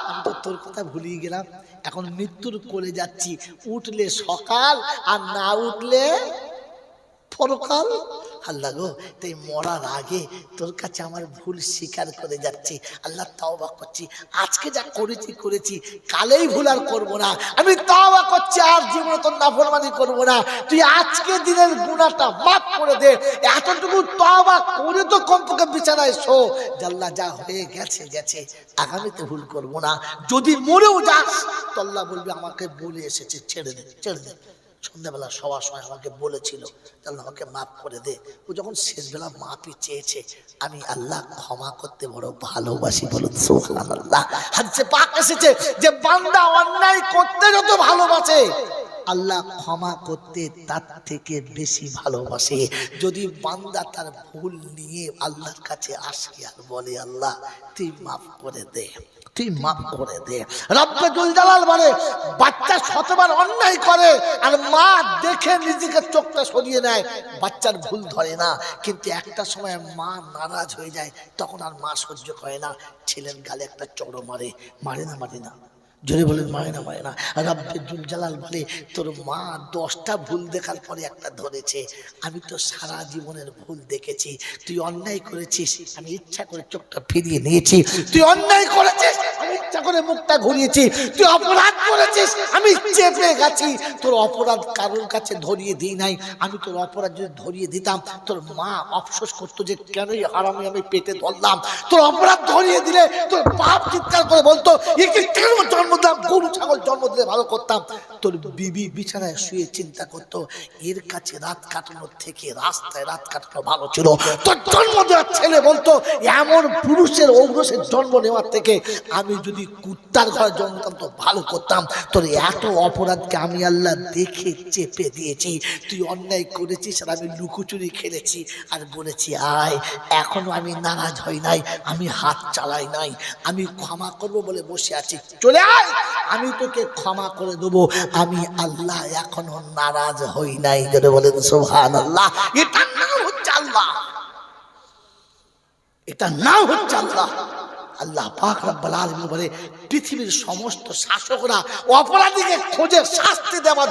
A: আমি তো তোর কথা ভুলিয়ে গেলাম। এখন মৃত্যুর কোলে যাচ্ছি, উঠলে সকাল আর না উঠলে পরকাল। আল্লাহ গো, তাই মরার আগে তোর কাছে আমার ভুল স্বীকার করে যাচ্ছি। আল্লাহ, তওবা করছি, আজকে যা করেছি, কালেই ভুল আর করবো না। আমি তওবা করছি, আর জীবনে তোর নাফরমানি করবো না। তুই আজকে দিনের গুনাহটা মাফ করে দে। এতটুকু তওবা করে তো কমপক্ষে বিছানায় শো। আল্লাহ, যা হয়ে গেছে, আগামীতে ভুল করবো না। যদি মরেও যাস তো আল্লাহ বলবে, আমাকে বলে এসেছে, ছেড়ে দে। সন্ধ্যাবেলা সবার সময় আমাকে বলেছিল, আল্লাহ আমাকে মাফ করে দে। ও যখন শেষবেলা মাফই চেয়েছে, আমি আল্লাহ ক্ষমা করতে বড় ভালোবাসি, বলুন সুবহানাল্লাহ। হাদিসে পাক এসেছে যে বান্দা অন্যায় করতে যত ভালোবাসে, আল্লাহ ক্ষমা করতে তার থেকে বেশি ভালোবাসে। যদি বান্দা তার ভুল নিয়ে আল্লাহর কাছে আসে আর বলে, আল্লাহ তুই মাফ করে দে, তুই মাফ করে দে। রব্বে জুল জালাল বলে, বাচ্চা শতবার অন্যায় করে আর মা দেখে নিজেকে চোখটা সরিয়ে নেয়, বাচ্চার ভুল ধরে না। কিন্তু একটা সময় মা নারাজ হয়ে যায়, তখন আর মা সহ্য করে না, ছেলের গালে একটা চড় মারে না? জোরে বলেন, মারে না। রব্বে জুল জালাল বলে, তোর মা 10টা ভুল দেখার পরে একটা ধরেছে। আমি তো সারা জীবনের ভুল দেখেছি। তুই অন্যায় করেছিস, আমি ইচ্ছা করে চোখটা ফিরিয়ে নিয়েছি। তুই অন্যায় করেছিস, আমি ইচ্ছা করে মুখটা ঘুরিয়েছি। তুই অপরাধ করেছিস, আমি চেপে গেছি। তোর অপরাধ কারোর কাছে ধরিয়ে দিই নাই। আমি তোর অপরাধ যদি ধরিয়ে দিতাম, তোর মা আফসোস করতো যে কেনই হারামি আমি পেটে ধরলাম। তোর অপরাধ ধরিয়ে দিলে তোর বাপ চিৎকার করে বলতো, একে কেন জন্ম দিলাম, গরু ছাগল জন্ম দিলে ভালো করতাম। তোর বিবি বিছানায় শুয়ে চিন্তা করতো, এর কাছে রাত কাটানোর থেকে রাস্তায় রাত কাটানো ভালো ছিল। তোর জন্ম দেওয়ার ছেলে বলতো, এমন পুরুষের ঔরসের জন্ম নেওয়ার থেকে আমি যদি কুত্তার ঘরে জন্মতাম তো ভালো করতাম। তোর এত অপরাধকে আমি আল্লাহ দেখে চেপে দিয়েছি। তুই অন্যায় করেছিস আর আমি লুকোচুরি খেলেছি আর বলেছি আয়। এখনো আমি নারাজ হই নাই, আমি হাত চালাই নাই, আমি ক্ষমা করবো বলে বসে আছি। চলে আয়, আমি তোকে ক্ষমা করে দেবো। আমি আল্লাহ এখনো নারাজ হই নাই। যদি বলেন সুবহানাল্লাহ। এটার নাম হচ্ছে আল্লাহ, এটার নাম হচ্ছে আল্লাহ। আল্লাহ পাক রব্বুল আলামিন বলে, পৃথিবীর সমস্ত শাসকরা অপরাধীকে খোঁজে শাস্তি দেওয়ার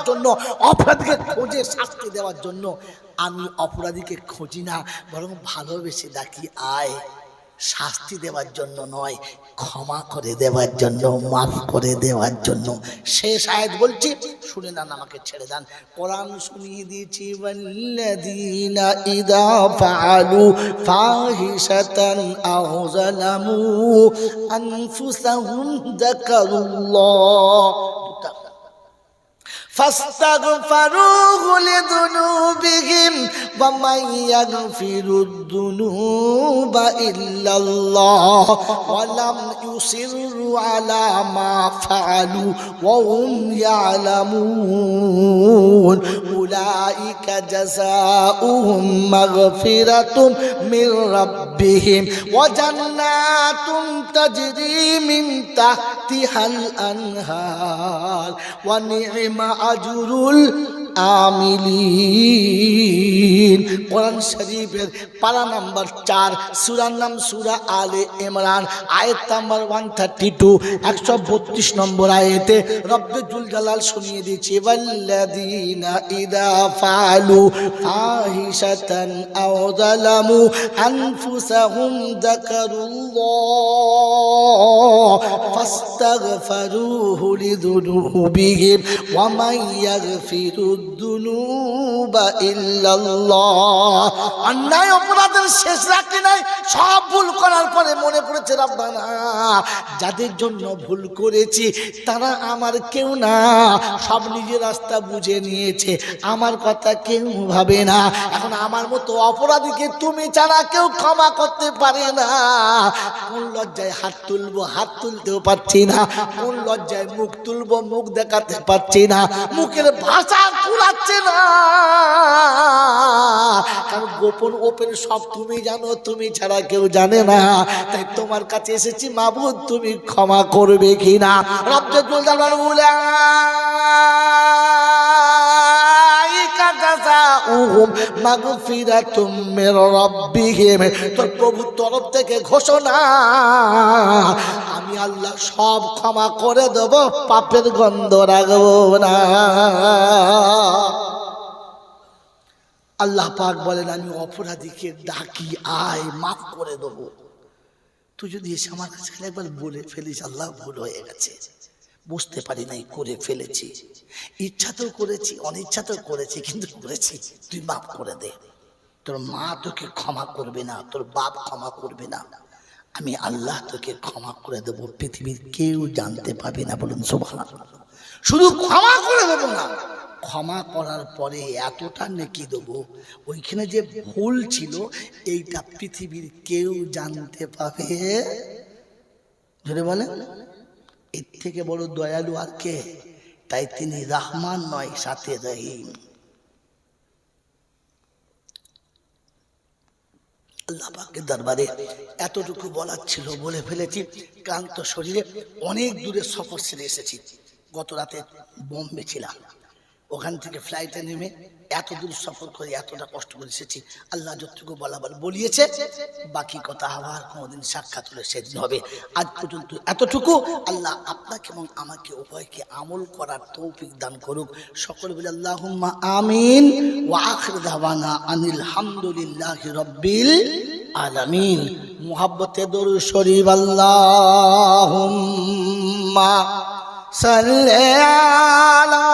A: জন্য, আমি অপরাধীকে খুঁজি না, বরং ভালোবেসে ডাকি আয়। শাস্তি দেওয়ার জন্য নয়, ক্ষমা করে দেওয়ার জন্য, মাফ করে দেওয়ার জন্য। শেষ আয়াত বলছি, শুনে নেন, আমাকে ছেড়ে দেন। কোরআন শুনিয়ে দিয়েছি, ওয়াল্লাযীনা ইযা ফাআলু ফাহিশাতান আও যালামু আনফুসাহুম যাকারুল্লাহ فاستغفروه لذنوبهم ومن يغفر الذنوب إلا الله ولم يصروا على ما فعلوا وهم يعلمون أولئك جزاؤهم مغفرة من ربهم وجنات تجري من تحتها الأنهار ونعم আজরুল আমিলিন। কোরআন শরীফের পারা নাম্বার 4, সূরার নাম সূরা আলে ইমরান, আয়াত নাম্বার 132, 132 নম্বর আয়াতে রব্বে জুল জালাল শুনিয়ে দিয়েছে, ওয়াল্লাযীনা ইযা ফাআলু ফাহিশাতান আও যালামু আনফুসাহুম যাকারুল্লাহ ফাস্তাগফিরুহু লিযুনুবিহিম ওয়া মান ইয়াগফিরুদ দুনুবা ইল্লাল্লাহ। অন্যায় অপরাধের শেষ রাখি নাই, সব ভুল করার পরে মনে পড়েছে, রব্বানা যাদের জন্য ভুল করেছি তারা আমার কেউ না, সব নিজের রাস্তা বুঝে নিয়েছে, আমার কথা কেউ ভাবে না। এখন আমার মতো অপরাধীকে তুমি ছাড়া কেউ ক্ষমা করতে পারে না। কোন লজ্জায় হাত তুলবো, হাত তুলতেও পারছি না, কোন লজ্জায় মুখ তুলবো মুখ দেখাতে পারছি না, মুখের ভাষা কুলাচ্ছে না, কারণ গোপন ওপেন সব তুমি জানো, তুমি ছাড়া কেউ জানে না। তাই তোমার কাছে এসেছি মাবুদ, তুমি ক্ষমা করবে কিনা। রব্বে জুল জালাল বলে তোর প্রভুর তরফ থেকে ঘোষণা, আমি আল্লাহ সব ক্ষমা করে দেব, পাপের গন্ধ রাখবো না। আল্লাহ পাক বলেন আমি অপরাধীকে ডাকি, আয় মাফ করে দেবো। তুই যদি এসে আমার কাছে একবার বলে ফেলিস আল্লাহ ভুল হয়ে গেছে, বুঝতে পারি নাই, করে ফেলেছি, ইচ্ছাতেও করেছি অনিচ্ছাতেও করেছি, কিন্তু করেছি, তুই মাফ করে দে। তোর মা তোকে ক্ষমা করবে না, তোর বাপ ক্ষমা করবে না, আমি আল্লাহ তোকে ক্ষমা করে দেবো, পৃথিবীর কেউ জানতে পারবে না। বলুন সুবহানাল্লাহ। শুধু ক্ষমা করে দেবো না, ক্ষমা করার পরে এতটা নেকি দেবো, ওইখানে যে ভুল ছিল এইটা পৃথিবীর কেউ জানতে পাবে। ধরে বলে এর থেকে বড় দয়ালু আর কে? তাই তিনি রহমান নয়, সাথে রহিম। আল্লাহ পাকের দরবারে এতটুকু বলার ছিল, বলে ফেলেছি। ক্লান্ত শরীরে অনেক দূরে সফর সেরে এসেছি। গত রাতে বোম্বে ছিলাম, ওখান থেকে ফ্লাইটে নেমে এত দূর সফর করে এতটা কষ্ট করে এসেছি। আল্লাহ যতটুকু বলাবার বলিয়েছে, বাকি কথা আবার কোনোদিন সাক্ষাৎ হলে সেদিন হবে। আজ পর্যন্ত এতটুকু। আল্লাহ আপনাকে এবং আমাকে উভয়কে আমল করার তৌফিক দান করুক। সকলে বলে আল্লাহুম্মা আমিন। ওয়া আখির দাওয়ানা আনিল হামদুলিল্লাহি রাব্বিল আলামিন। মুহাব্বতে দরুদ শরীফ আল্লাহুম্মা সাল্লি আলা